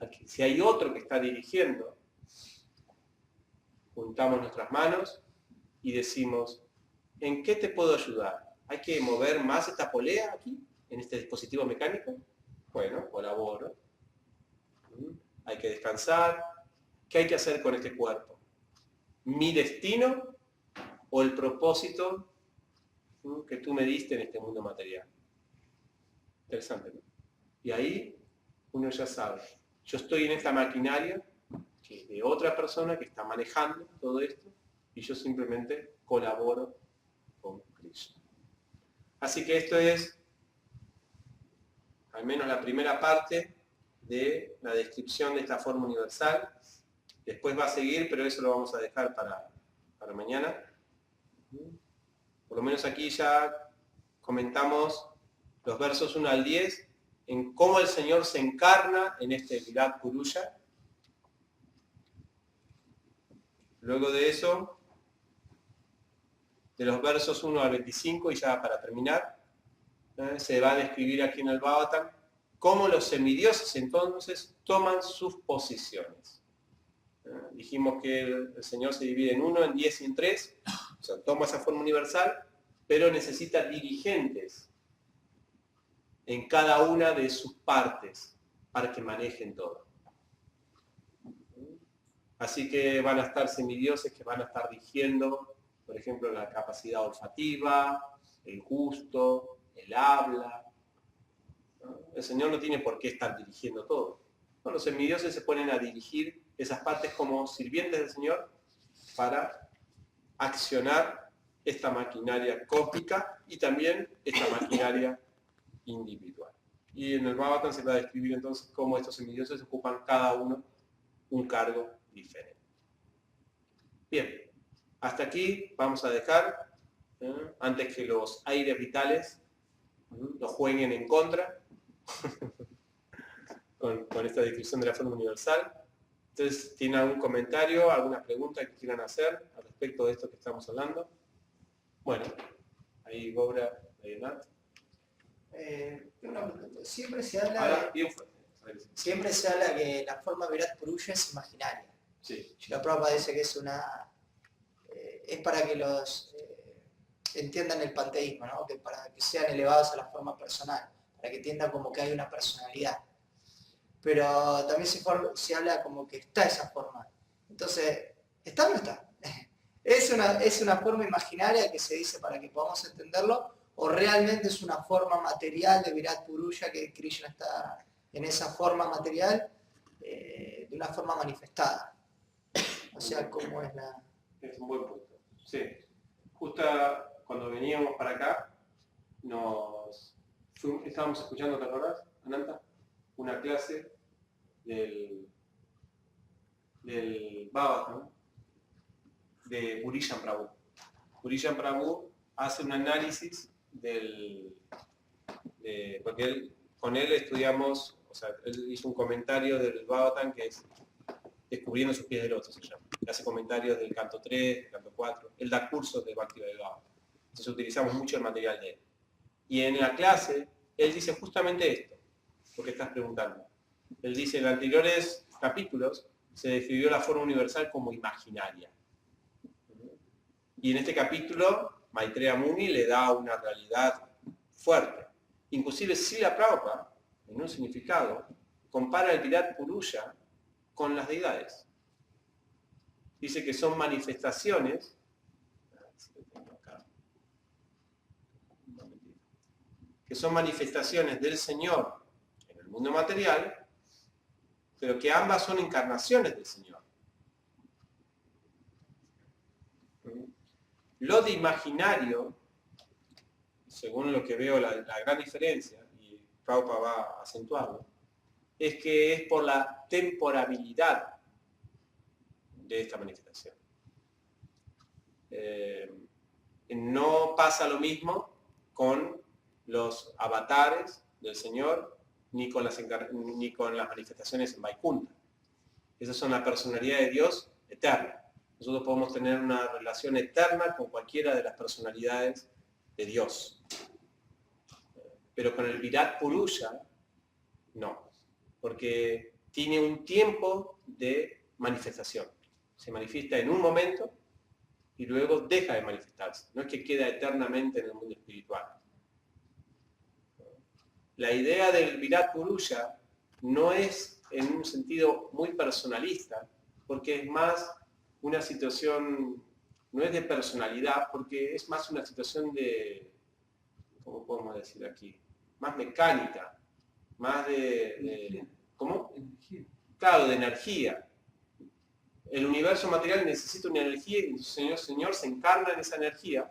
Aquí, si hay otro que está dirigiendo, juntamos nuestras manos y decimos, ¿en qué te puedo ayudar? ¿Hay que mover más esta polea aquí, en este dispositivo mecánico? Bueno, colaboro. Hay que descansar. ¿Qué hay que hacer con este cuerpo? ¿Mi destino o el propósito que tú me diste en este mundo material? Interesante, ¿no? Y ahí uno ya sabe, yo estoy en esta maquinaria que es de otra persona que está manejando todo esto y yo simplemente colaboro con Krishna. Así que esto es al menos la primera parte de la descripción de esta forma universal. Después va a seguir, pero eso lo vamos a dejar para mañana. Por lo menos aquí ya comentamos los versos 1 al 10, en cómo el Señor se encarna en este Virat Purusha. Luego de eso, de los versos 1 al 25, y ya para terminar, se va a describir aquí en el Bhagavatam cómo los semidioses entonces toman sus posiciones. Dijimos que el Señor se divide en 1, en 10 y en 3, o sea, toma esa forma universal, pero necesita dirigentes en cada una de sus partes para que manejen todo. Así que van a estar semidioses que van a estar dirigiendo, por ejemplo, la capacidad olfativa, el gusto, el habla. El Señor no tiene por qué estar dirigiendo todo. No, los semidioses se ponen a dirigir esas partes como sirvientes del Señor para accionar esta maquinaria cósmica y también esta maquinaria individual. Y en el Bhagavatam se va a describir entonces cómo estos semidioses ocupan cada uno un cargo diferente. Bien, hasta aquí vamos a dejar, antes que los aires vitales nos jueguen en contra con esta descripción de la forma universal. Entonces, ¿tienen algún comentario, alguna pregunta que quieran hacer al respecto de esto que estamos hablando? Bueno, ahí Gobra, Nat. Siempre se habla Ahora, bien fuerte. siempre se habla que la forma Virat Purusha es imaginaria. Sí. Srila Prabhupada dice que es para que los entiendan el panteísmo, ¿no? Que para que sean elevados a la forma personal, para que entiendan como que hay una personalidad. Pero también se habla como que está esa forma. Entonces, ¿está o no está? ¿Es una forma imaginaria que se dice para que podamos entenderlo? ¿O realmente es una forma material de Virat Purusha, que Krishna está en esa forma material de una forma manifestada? O sea, ¿cómo es la...? Es un buen punto. Sí. Justo cuando veníamos para acá, estábamos escuchando, ¿te acordás, Ananta? Una clase del Bhagavatam, de Purishan Prabhu. Purishan Prabhu hace un análisis porque con él estudiamos, o sea, él hizo un comentario del Bhagavatam que es Descubriendo sus pies del otro, se llama. Él hace comentarios del canto 3, del canto 4, él da cursos de Bhakti Bhagavatam. Entonces utilizamos mucho el material de él. Y en la clase, él dice justamente esto, lo que estás preguntando. Él dice, en anteriores capítulos se describió la forma universal como imaginaria. Y en este capítulo, Maitreya Muni le da una realidad fuerte. Inclusive Srila Prabhupada, en un significado, compara el Virat Purusha con las deidades. Dice que son manifestaciones, del Señor en el mundo material, pero que ambas son encarnaciones del Señor. Lo de imaginario, según lo que veo la gran diferencia, y Prabhupada va a acentuarlo, es que es por la temporabilidad de esta manifestación. No pasa lo mismo con los avatares del Señor, ni con las manifestaciones en Vaikuntha. Esas son la personalidad de Dios eterna. Nosotros podemos tener una relación eterna con cualquiera de las personalidades de Dios. Pero con el Virat Purusha, no. Porque tiene un tiempo de manifestación. Se manifiesta en un momento y luego deja de manifestarse. No es que queda eternamente en el mundo espiritual. La idea del Virat Purusha no es en un sentido muy personalista, porque es más una situación, no es de personalidad, porque es más una situación de, ¿cómo podemos decir aquí? Más mecánica, más de ¿cómo? Energía. Claro, de energía. El universo material necesita una energía y el Señor se encarna en esa energía,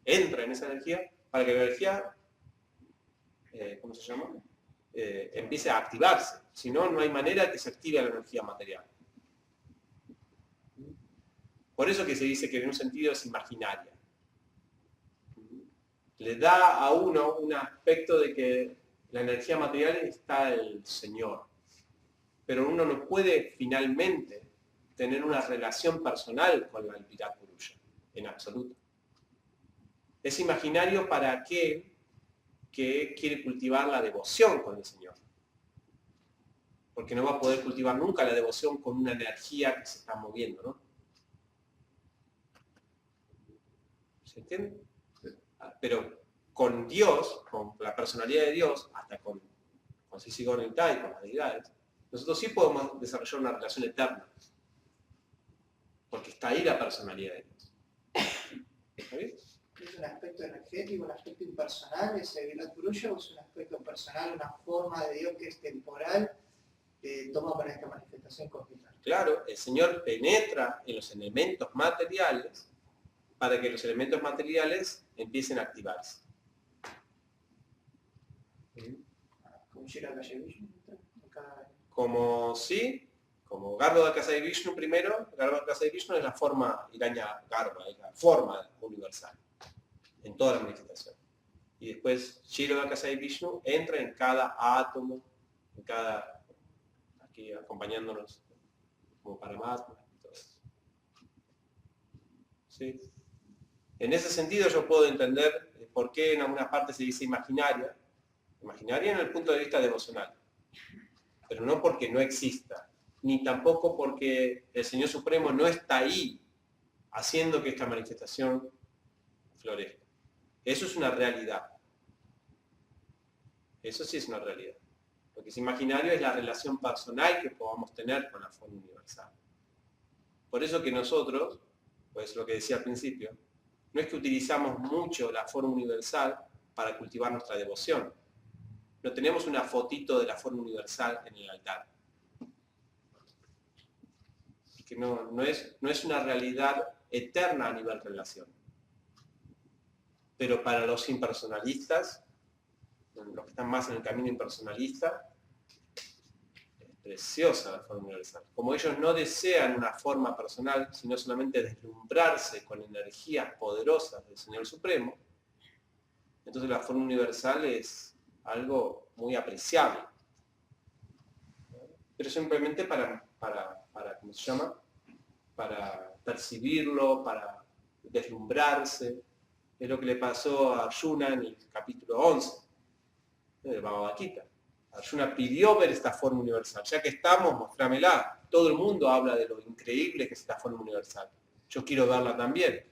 entra en esa energía, para que la energía ¿cómo se llama? Empiece a activarse. Si no, no hay manera que se active la energía material. Por eso que se dice que en un sentido es imaginaria. Le da a uno un aspecto de que la energía material está el Señor. Pero uno no puede finalmente tener una relación personal con la Virat Purusha, en absoluto. Es imaginario para aquel que quiere cultivar la devoción con el Señor. Porque no va a poder cultivar nunca la devoción con una energía que se está moviendo, ¿no? ¿Se entiende? Pero con Dios, con la personalidad de Dios, hasta con Sisi-Gornita y con las deidades, nosotros sí podemos desarrollar una relación eterna. Porque está ahí la personalidad de Dios. ¿Está bien? ¿Es un aspecto energético, un aspecto impersonal ese Virat Purusha, o es un aspecto personal, una forma de Dios que es temporal, que toma para esta manifestación cósmica? Claro, el Señor penetra en los elementos materiales para que los elementos materiales empiecen a activarse. Como Shirakashi Vishnu, como Garbhoda Kasai Vishnu primero. Garbhoda Kasai Vishnu es la forma Iraña Garbha, es la forma universal en toda la manifestación. Y después Shiroda Kasai Vishnu entra en cada átomo, en cada, aquí acompañándonos como Paramatma y todo eso. ¿Sí? En ese sentido yo puedo entender por qué en algunas partes se dice imaginaria en el punto de vista devocional, pero no porque no exista, ni tampoco porque el Señor Supremo no está ahí haciendo que esta manifestación florezca. Eso es una realidad. Eso sí es una realidad. Lo que es imaginario es la relación personal que podamos tener con la forma universal. Por eso que nosotros, pues lo que decía al principio, no es que utilizamos mucho la forma universal para cultivar nuestra devoción. No tenemos una fotito de la forma universal en el altar. Que no es una realidad eterna a nivel relación. Pero para los impersonalistas, los que están más en el camino impersonalista, es preciosa la forma universal. Como ellos no desean una forma personal, sino solamente deslumbrarse con energías poderosas del Señor Supremo, entonces la forma universal es algo muy apreciable. Pero simplemente para ¿cómo se llama? Para percibirlo, para deslumbrarse. Es lo que le pasó a Arjuna en el capítulo 11 del Bhagavad Gita. Arjuna pidió ver esta forma universal. Ya que estamos, mostrámela. Todo el mundo habla de lo increíble que es esta forma universal. Yo quiero verla también.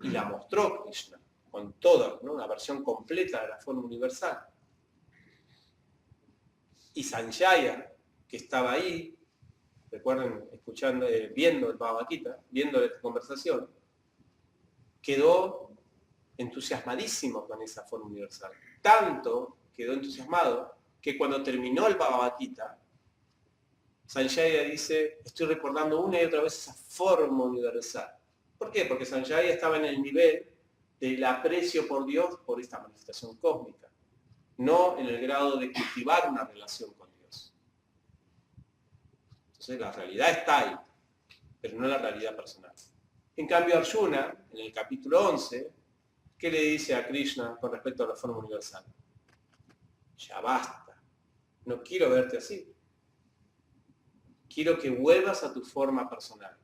Y la mostró Krishna, con toda, ¿no? Una versión completa de la forma universal. Y Sanjaya, que estaba ahí, recuerden, escuchando, viendo el Bhagavad Gita, viendo esta conversación, quedó entusiasmadísimo con esa forma universal. Tanto quedó entusiasmado que cuando terminó el Bhagavad Gita, Sanjaya dice, estoy recordando una y otra vez esa forma universal. ¿Por qué? Porque Sanjaya estaba en el nivel del aprecio por Dios por esta manifestación cósmica, no en el grado de cultivar una relación con Dios. Entonces la realidad está ahí, pero no la realidad personal. En cambio Arjuna, en el capítulo 11, ¿qué le dice a Krishna con respecto a la forma universal? Ya basta, no quiero verte así. Quiero que vuelvas a tu forma personal.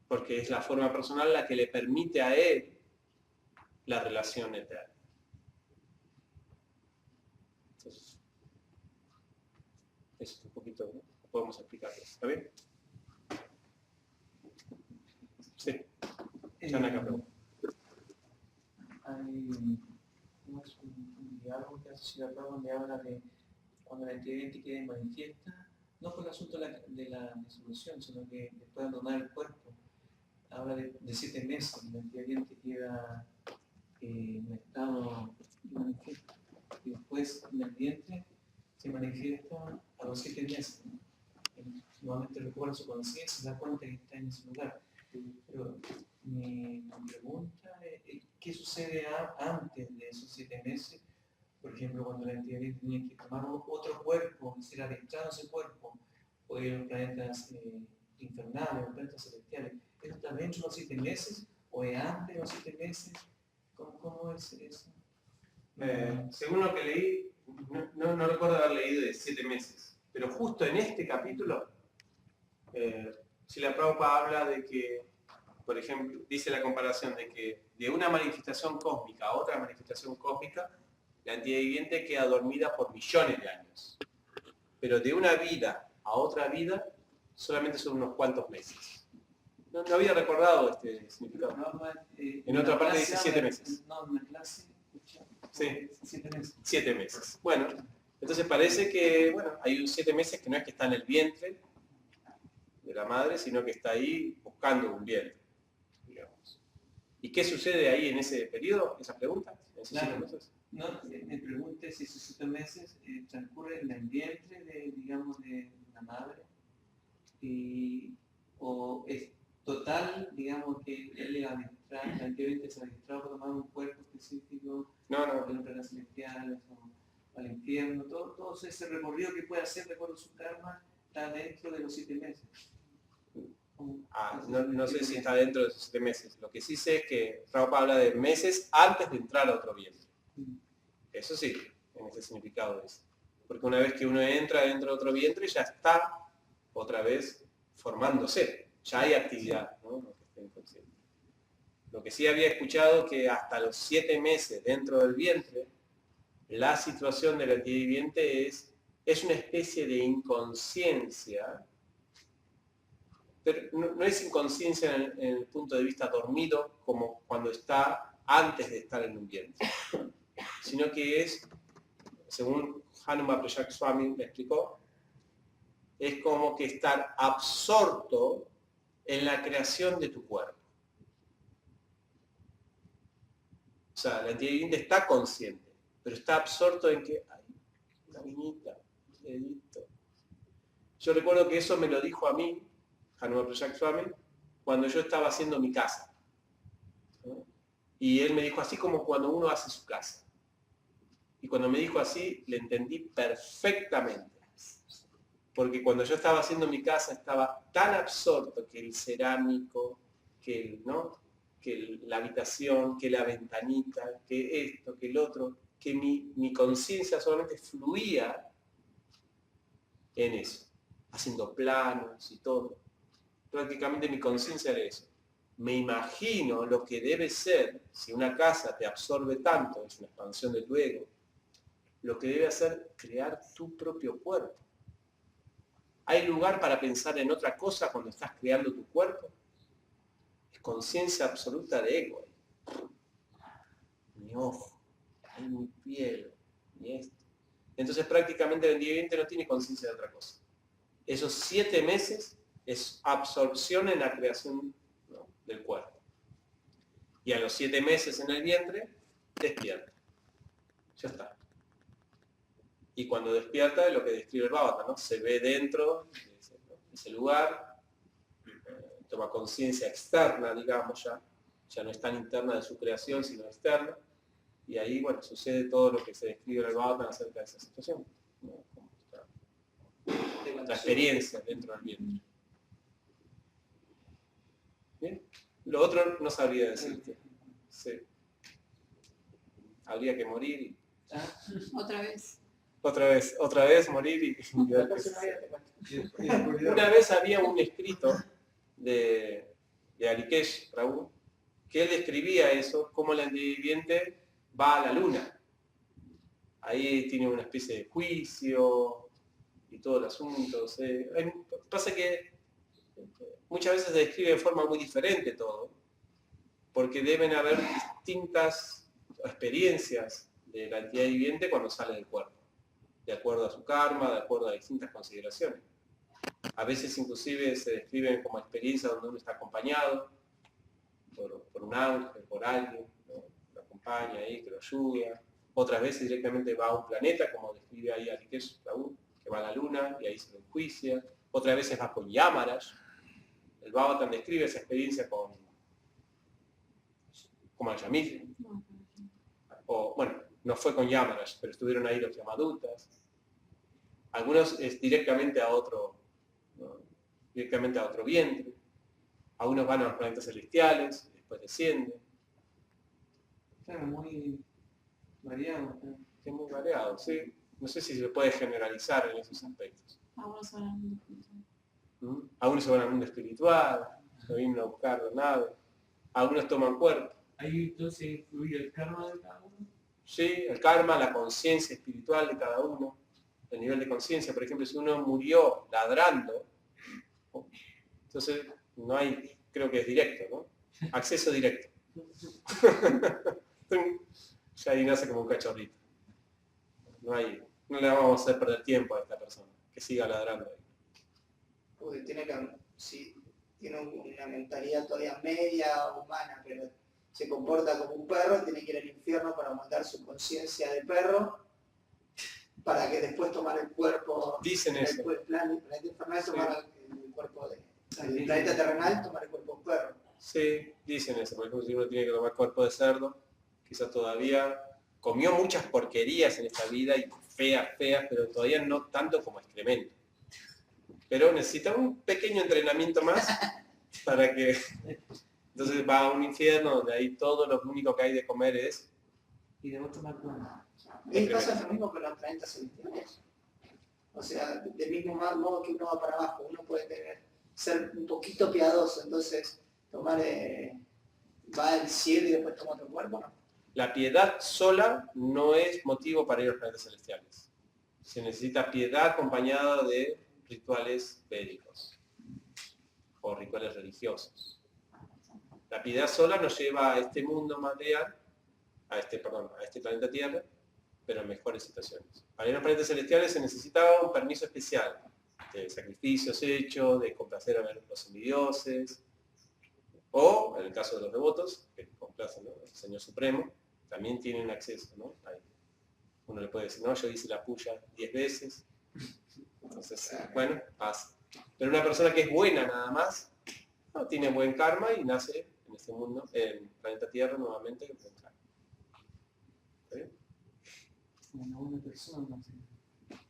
Porque es la forma personal la que le permite a él la relación eterna. Entonces, eso es un poquito, ¿no? Podemos explicarlo. ¿Está bien? Sí. Hay un diálogo que hace acá donde habla de cuando la entidad quede manifiesta, no por el asunto de la disolución, sino que después de abandonar el cuerpo. Habla de 7 meses, la entidad queda en un estado manifiesto. Y después en el vientre se manifiesta a los 7 meses. Nuevamente recobra su conciencia y se da cuenta que está en ese lugar. Pero mi pregunta es, ¿qué sucede antes de esos 7 meses por ejemplo, cuando la entidad tenía que tomar otro cuerpo, ser adentrado ese cuerpo, o ir a los planetas infernales, los planetas celestiales, ¿esto está dentro de los 7 meses o es antes de los 7 meses? ¿Cómo es eso? Según lo que leí, no recuerdo haber leído de 7 meses, pero justo en este capítulo, Srila Prabhupada habla de que, por ejemplo, dice la comparación de que de una manifestación cósmica a otra manifestación cósmica, la entidad viviente queda dormida por millones de años. Pero de una vida a otra vida, solamente son unos cuantos meses. No había recordado este significado. En otra parte dice 7 meses. No, en la clase, sí. 7 meses. 7 meses. Bueno, entonces parece que, hay 7 meses que no es que está en el vientre de la madre, sino que está ahí buscando un vientre, digamos. ¿Y qué sucede ahí en ese periodo? ¿Esa pregunta? ¿En esos 7 meses? No, me pregunté si esos 7 meses transcurren en el vientre de la madre, o es total, digamos, que él le va a adentrar, la entidad se ha adentrado para tomar un cuerpo específico, No. de los planetas celestiales, o al infierno, todo ese recorrido que puede hacer de acuerdo a su karma está dentro de los 7 meses. No sé si está dentro de esos 7 meses. Lo que sí sé es que Prabhupada habla de meses antes de entrar a otro vientre. Eso sí, en ese significado es. Porque una vez que uno entra dentro de otro vientre, ya está otra vez formándose. Ya hay actividad, ¿no? Lo que sí había escuchado que hasta los 7 meses dentro del vientre, la situación de la entidad viviente es una especie de inconsciencia, pero no es inconsciencia en el punto de vista dormido como cuando está antes de estar en un vientre, sino que es, según Hanuma Prayak Swami me explicó, es como que estar absorto en la creación de tu cuerpo. O sea, la entidad viviente está consciente, pero está absorto en que, ay, una niñita, un dedito. Yo recuerdo que eso me lo dijo a mí, Hanuma Prayak Swami, cuando yo estaba haciendo mi casa. ¿No? Y él me dijo así como cuando uno hace su casa. Y cuando me dijo así, le entendí perfectamente. Porque cuando yo estaba haciendo mi casa estaba tan absorto que el cerámico, que la habitación, que la ventanita, que esto, que el otro, que mi conciencia solamente fluía en eso, haciendo planos y todo. Prácticamente mi conciencia era eso. Me imagino lo que debe ser, si una casa te absorbe tanto, es una expansión de tu ego, lo que debe hacer crear tu propio cuerpo. ¿Hay lugar para pensar en otra cosa cuando estás creando tu cuerpo? Es conciencia absoluta de ego. Mi ojo, mi piel, mi esto. Entonces prácticamente el entidad viviente no tiene conciencia de otra cosa. Esos 7 meses es absorción en la creación, ¿no?, del cuerpo. Y a los 7 meses en el vientre, despierta. Ya está. Y cuando despierta es lo que describe el Bhavata, ¿no? Se ve dentro de ese lugar, toma conciencia externa, digamos, ya no es tan interna de su creación, sino externa, y ahí, sucede todo lo que se describe en el Bhavata acerca de esa situación, ¿no? La experiencia dentro del vientre. ¿Bien? Lo otro no sabría decirte. Sí. Habría que morir y... Otra vez morir y una vez había un escrito de Arikesh Prabhu que él describía eso, cómo la entidad viviente va a la luna. Ahí tiene una especie de juicio y todo el asunto. Pasa que muchas veces se describe de forma muy diferente todo, porque deben haber distintas experiencias de la entidad viviente cuando sale del cuerpo, de acuerdo a su karma, de acuerdo a distintas consideraciones. A veces inclusive se describen como experiencias donde uno está acompañado por un ángel, por alguien, ¿no?, lo acompaña ahí, que lo ayuda. Otras veces directamente va a un planeta, como describe ahí Arikesh Prabhu, que va a la luna y ahí se lo enjuicia. Otras veces va con Yamaraj. El Bhavatan describe esa experiencia como el Yamil. O, no fue con Yamaraj, pero estuvieron ahí los Yamadutas. Algunos es directamente a otro, ¿no? Directamente a otro vientre. Algunos van a los planetas celestiales, después descienden. Claro, muy variado. Claro. Es muy variado, ¿sí? No sé si se puede generalizar en esos aspectos. Algunos se van al mundo espiritual. Algunos se van al mundo espiritual, se vienen a buscar la nave. Algunos toman cuerpo. Ahí entonces influye el karma de cada uno. Sí, el karma, la conciencia espiritual de cada uno, el nivel de conciencia. Por ejemplo, si uno murió ladrando, entonces no hay, creo que es directo, ¿no? Acceso directo. Ya ahí nace como un cachorrito. No le vamos a hacer perder tiempo a esta persona, que siga ladrando ahí. Porque sí, tiene una mentalidad todavía media humana, pero se comporta como un perro, tiene que ir al infierno para aumentar su conciencia de perro, para que después tomar el cuerpo. Dicen eso. El planeta infernal, tomar el cuerpo el planeta terrenal, tomar el cuerpo de un perro. Sí, dicen eso. Por ejemplo, si uno tiene que tomar cuerpo de cerdo, quizás todavía comió muchas porquerías en esta vida y feas, pero todavía no tanto como excremento. Pero necesita un pequeño entrenamiento más para que... Entonces va a un infierno donde ahí todo lo único que hay de comer es... Y de otro McDonald's. Y pasa lo mismo con los planetas celestiales. O sea, del mismo modo que uno va para abajo, uno puede ser un poquito piadoso, entonces va al cielo y después toma otro cuerpo, ¿no? La piedad sola no es motivo para ir a los planetas celestiales. Se necesita piedad acompañada de rituales védicos o rituales religiosos. La piedad sola nos lleva a este mundo material, a este planeta Tierra, pero en mejores situaciones. Para ir a los planetas celestiales se necesitaba un permiso especial de sacrificios hechos, de complacer a los semidioses, o en el caso de los devotos, que complacen, ¿no?, al Señor Supremo, también tienen acceso, ¿no? Ahí. Uno le puede decir, no, yo hice la puya 10 veces, entonces, bueno, pasa. Pero una persona que es buena nada más, no tiene buen karma y nace en este mundo, en el planeta Tierra nuevamente, con buen karma. ¿Sí? Como una buena persona, no sé.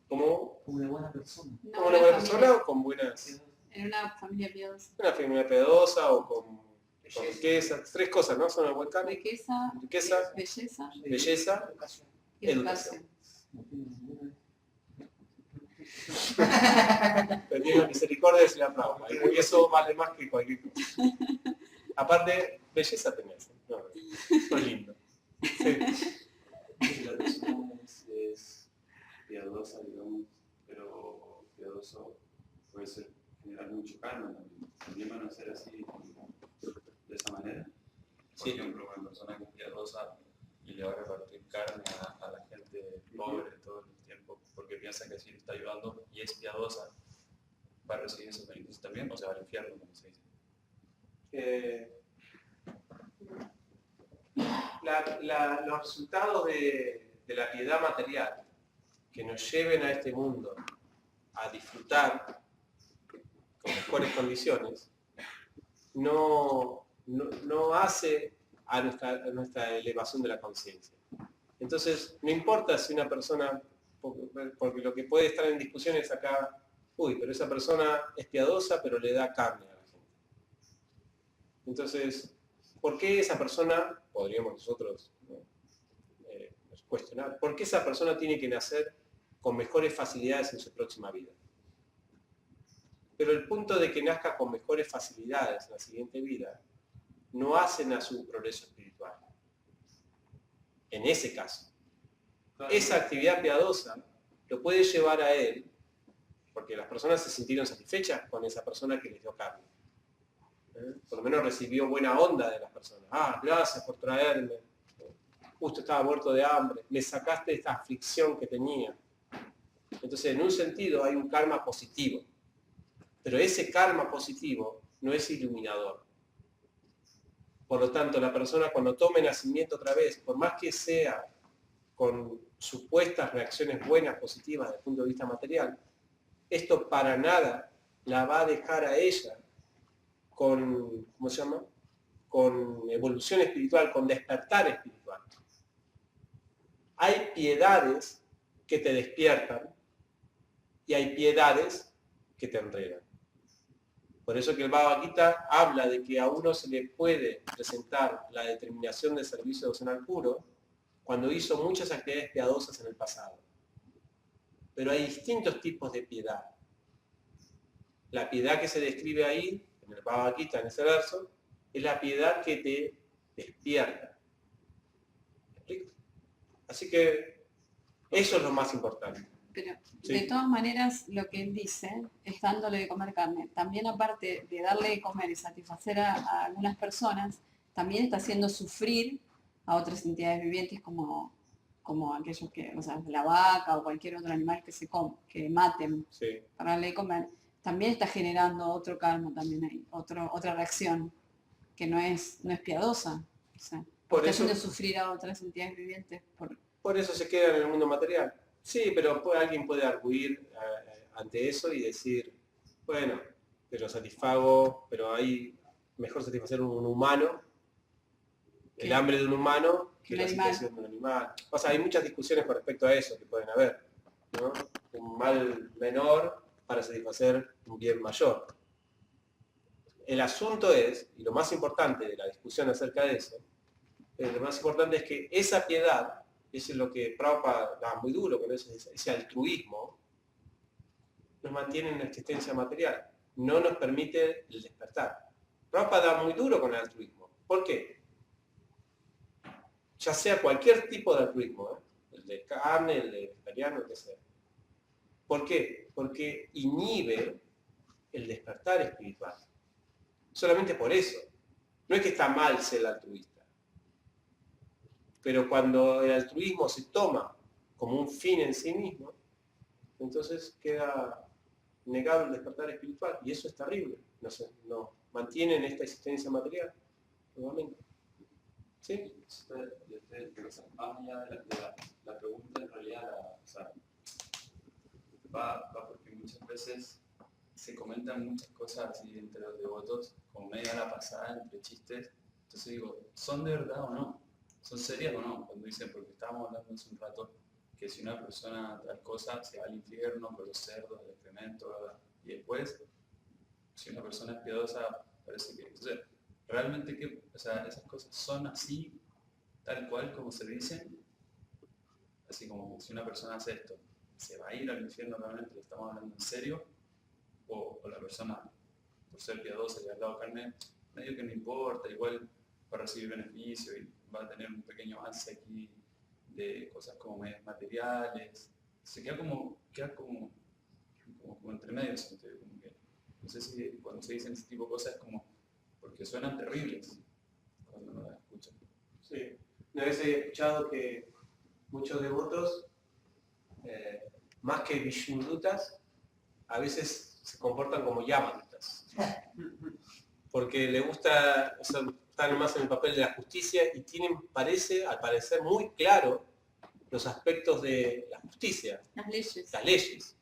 Como Como una buena persona. una buena persona o con buenas... En una familia piadosa. Una familia piadosa o con riqueza. 3 cosas, ¿no? Son el buen karma. Riqueza, Riqueza, belleza belleza, Educación. y educación. No tiene ninguna. pedir la misericordia y se la aplauda. Y eso vale más que cualquier cosa. Aparte, belleza tenés. No, es lindo. Sí. Si la persona es piadosa, digamos, pero piadoso puede ser generar mucho karma también. También van a ser así, de esa manera. Por Sí. ejemplo, una persona que es piadosa y le va a repartir carne a la gente pobre todo el tiempo, porque piensa que si le está ayudando y es piadosa, va a recibir esos beneficios también, o se va al infierno, como se dice. Los resultados de la piedad material que nos lleven a este mundo a disfrutar con mejores condiciones no hace a nuestra elevación de la conciencia. Entonces, no importa si una persona, porque lo que puede estar en discusión es acá, pero esa persona es piadosa, pero le da carne a la gente. Entonces, ¿por qué esa persona, podríamos nosotros, ¿no?, cuestionar, por qué esa persona tiene que nacer con mejores facilidades en su próxima vida? Pero el punto de que nazca con mejores facilidades en la siguiente vida no hacen a su progreso espiritual. En ese caso, esa actividad piadosa lo puede llevar a él, porque las personas se sintieron satisfechas con esa persona que les dio carne. Por lo menos recibió buena onda de las personas. Gracias por traerme. Justo estaba muerto de hambre. Me sacaste de esta aflicción que tenía. Entonces, en un sentido, hay un karma positivo. Pero ese karma positivo no es iluminador. Por lo tanto, la persona cuando tome nacimiento otra vez, por más que sea con supuestas reacciones buenas, positivas desde el punto de vista material, esto para nada la va a dejar a ella con, ¿cómo se llama?, con evolución espiritual, con despertar espiritual. Hay piedades que te despiertan y hay piedades que te enredan. Por eso que el Bhagavad Gita habla de que a uno se le puede presentar la determinación de servicio devocional puro cuando hizo muchas actividades piadosas en el pasado. Pero hay distintos tipos de piedad. La piedad que se describe ahí, en el Bhagavad Gita, en ese verso, es la piedad que te despierta. ¿Me explico? Así que eso es lo más importante. Pero Sí. de todas maneras, lo que él dice es dándole de comer carne. También aparte de darle de comer y satisfacer a algunas personas, también está haciendo sufrir a otras entidades vivientes como aquellos que, o sea, la vaca o cualquier otro animal que maten Sí. para darle de comer. También está generando otro karma también ahí, otra reacción que no es piadosa. O sea, Por está eso- haciendo sufrir a otras entidades vivientes Por eso se queda en el mundo material. Sí, pero alguien puede arguir ante eso y decir, bueno, pero satisfago, pero hay mejor satisfacer un humano, el ¿Qué? hambre de un humano, que Un la animal. satisfacción de un animal. O sea, hay muchas discusiones con respecto a eso que pueden haber, ¿no? Un mal menor para satisfacer un bien mayor. El asunto es, y lo más importante de la discusión acerca de eso, lo más importante es que esa piedad, eso es lo que Prabhupada da muy duro con ese altruismo, nos mantiene en la existencia material, no nos permite el despertar. Prabhupada da muy duro con el altruismo. ¿Por qué? Ya sea cualquier tipo de altruismo, el de carne, el de vegetariano, el que sea. ¿Por qué? Porque inhibe el despertar espiritual. Solamente por eso. No es que está mal ser altruista. Pero cuando el altruismo se toma como un fin en sí mismo, entonces queda negado el despertar espiritual. Y eso es terrible. Nos mantiene en esta existencia material. Nuevamente. ¿Sí? Más allá de la pregunta, en realidad va porque muchas veces se comentan muchas cosas así entre los devotos, como media la pasada, entre chistes. Entonces digo, ¿son de verdad o no? ¿Son serias o no? Cuando dicen, porque estábamos hablando hace un rato, que si una persona tal cosa se va al infierno por los cerdos, el excremento, ¿verdad? Y después, si una persona es piadosa, parece que... Entonces, ¿realmente qué? O sea, esas cosas son así, tal cual como se dicen? Así como si una persona hace esto, ¿se va a ir al infierno realmente? ¿Lo estamos hablando en serio? O la persona, por ser piadosa y haber dado carne, medio que no importa, igual va a recibir beneficio y va a tener un pequeño avance aquí de cosas como medios materiales. Se queda como entre medio, como que, no sé si cuando se dicen ese tipo de cosas es como, porque suenan terribles cuando uno las escucha. Sí. Una vez he escuchado que muchos devotos, más que Vishnudutas, a veces se comportan como Yamadutas. Porque le gusta, o sea, están más en el papel de la justicia y tienen, al parecer, muy claro los aspectos de la justicia, las leyes las leyes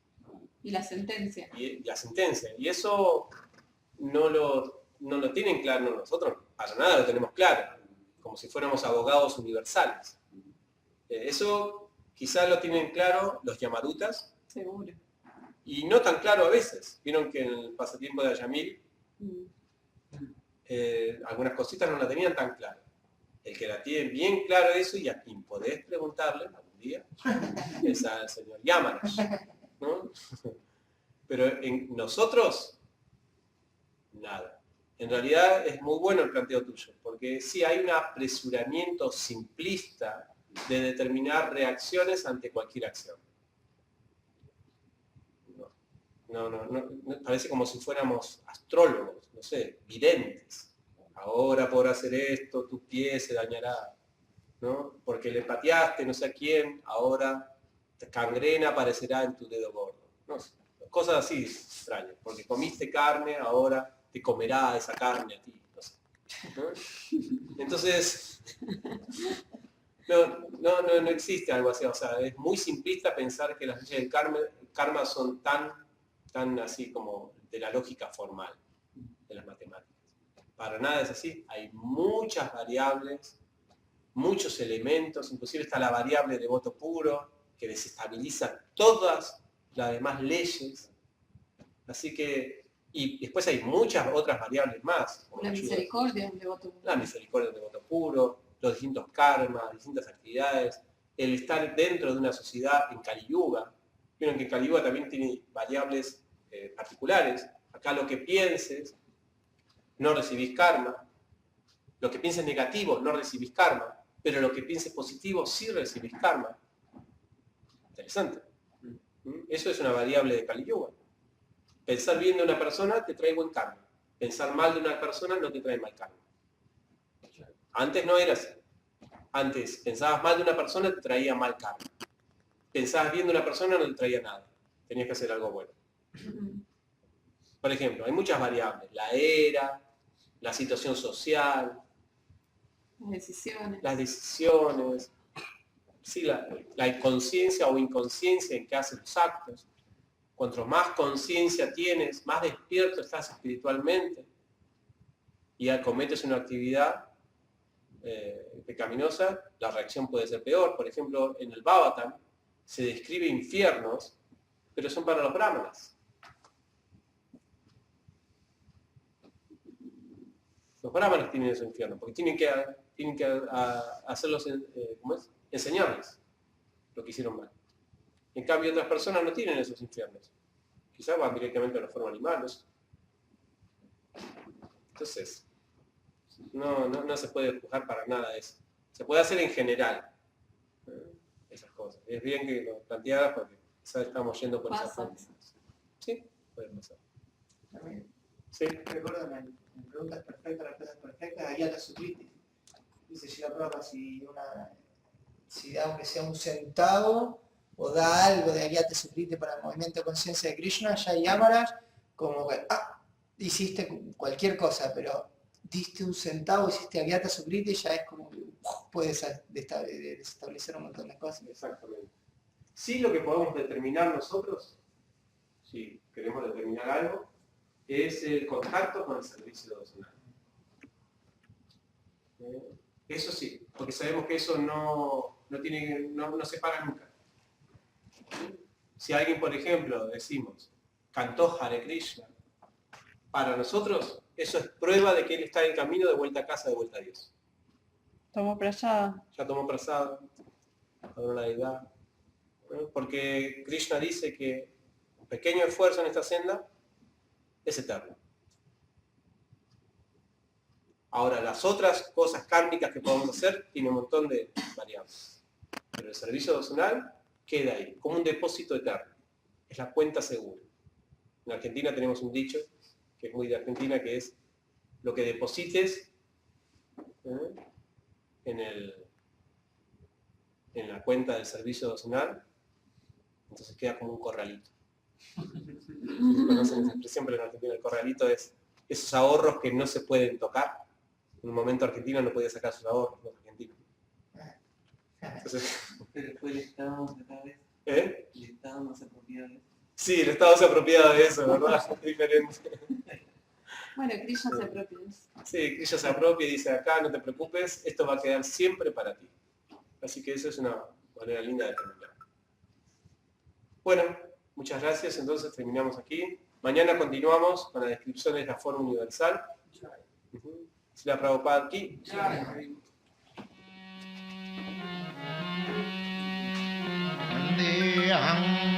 y la sentencia. y la sentencia. Y eso no lo tienen claro nosotros, para nada lo tenemos claro, como si fuéramos abogados universales. Eso quizás lo tienen claro los Yamadutas, Seguro. y no tan claro a veces. Vieron que en el pasatiempo de Ayamil algunas cositas no la tenían tan claro. El que la tiene bien claro eso y a quien podés preguntarle algún día es al señor Yamanos, ¿no? Pero en nosotros, nada. En realidad es muy bueno el planteo tuyo, porque sí hay un apresuramiento simplista de determinar reacciones ante cualquier acción. No, parece como si fuéramos astrólogos, no sé, videntes. Ahora por hacer esto, tu pie se dañará, ¿no? Porque le pateaste no sé a quién, ahora cangrena aparecerá en tu dedo gordo. No sé, cosas así extrañas. Porque comiste carne, ahora te comerá esa carne a ti. No sé, ¿no? Entonces, no existe algo así. O sea, es muy simplista pensar que las leyes del karma son tan así como de la lógica formal de las matemáticas. Para nada es así. Hay muchas variables, muchos elementos, inclusive está la variable de voto puro, que desestabiliza todas las demás leyes. Así que, y después hay muchas otras variables más. La misericordia de voto puro. La misericordia de voto puro, los distintos karmas, distintas actividades, el estar dentro de una sociedad en Kali Yuga. Vieron que Kali Yuga también tiene variables particulares. Acá lo que pienses, no recibís karma. Lo que pienses negativo, no recibís karma. Pero lo que pienses positivo, sí recibís karma. Interesante. Eso es una variable de Kali Yuga. Pensar bien de una persona te trae buen karma. Pensar mal de una persona no te trae mal karma. Antes no era así. Antes pensabas mal de una persona te traía mal karma. Pensabas bien de una persona no te traía nada. Tenías que hacer algo bueno. Por ejemplo, hay muchas variables. La era, la situación social, las decisiones, sí, la conciencia o inconsciencia en que haces los actos. Cuanto más conciencia tienes, más despierto estás espiritualmente y acometes una actividad pecaminosa, la reacción puede ser peor. Por ejemplo, en el Bhagavatam se describe infiernos, pero son para los brahmanas. Los brahmanas tienen esos infiernos, porque tienen que hacerlos, ¿cómo es? Enseñarles lo que hicieron mal. En cambio, otras personas no tienen esos infiernos. Quizás van directamente a la forma animales. Entonces, no se puede juzgar para nada eso. Se puede hacer en general esas cosas. Es bien que lo plantearas porque quizás estamos yendo por esa parte. Sí, puede pasar. También Sí. recuerdo en preguntas perfectas, respuestas perfectas, Ayata Sukriti. Dice Shila Prabhupada, si da aunque sea un centavo o da algo de Ayata Sukriti para el movimiento de conciencia de Krishna, ya hay Yamaraj, como que, hiciste cualquier cosa, pero diste un centavo, hiciste Ayata Sukriti, ya es como que puedes desestablecer un montón de cosas. Exactamente. Sí, lo que podemos determinar nosotros, si queremos determinar algo, es el contacto con el servicio devocional. Eso sí, porque sabemos que eso no se para nunca. Si alguien, por ejemplo, decimos, cantó Hare Krishna, para nosotros eso es prueba de que él está en camino de vuelta a casa, de vuelta a Dios. Tomó prasada. Ya tomó prasada, adoró la deidad. Porque Krishna dice que un pequeño esfuerzo en esta senda es eterno. Ahora, las otras cosas kármicas que podemos hacer tienen un montón de variables. Pero el servicio devocional queda ahí, como un depósito eterno. Es la cuenta segura. En Argentina tenemos un dicho, que es muy de Argentina, que es lo que deposites en la cuenta del servicio devocional, entonces queda como un corralito. Conocen esa expresión, pero en Argentina el corralito es esos ahorros que no se pueden tocar. En un momento Argentina no podía sacar sus ahorros, los argentinos. Entonces, Pero después el Estado otra vez. ¿eh? El Estado no se apropia de eso. Sí, el Estado se apropia de eso, ¿verdad? Es diferente. Bueno, Krishna se apropia de eso. Sí, Krishna se apropia y dice, acá no te preocupes, esto va a quedar siempre para ti. Así que eso es una manera linda de terminar. Bueno, muchas gracias, entonces terminamos aquí. Mañana continuamos con la descripción de la forma universal. Si la Prabhupada aquí. Aham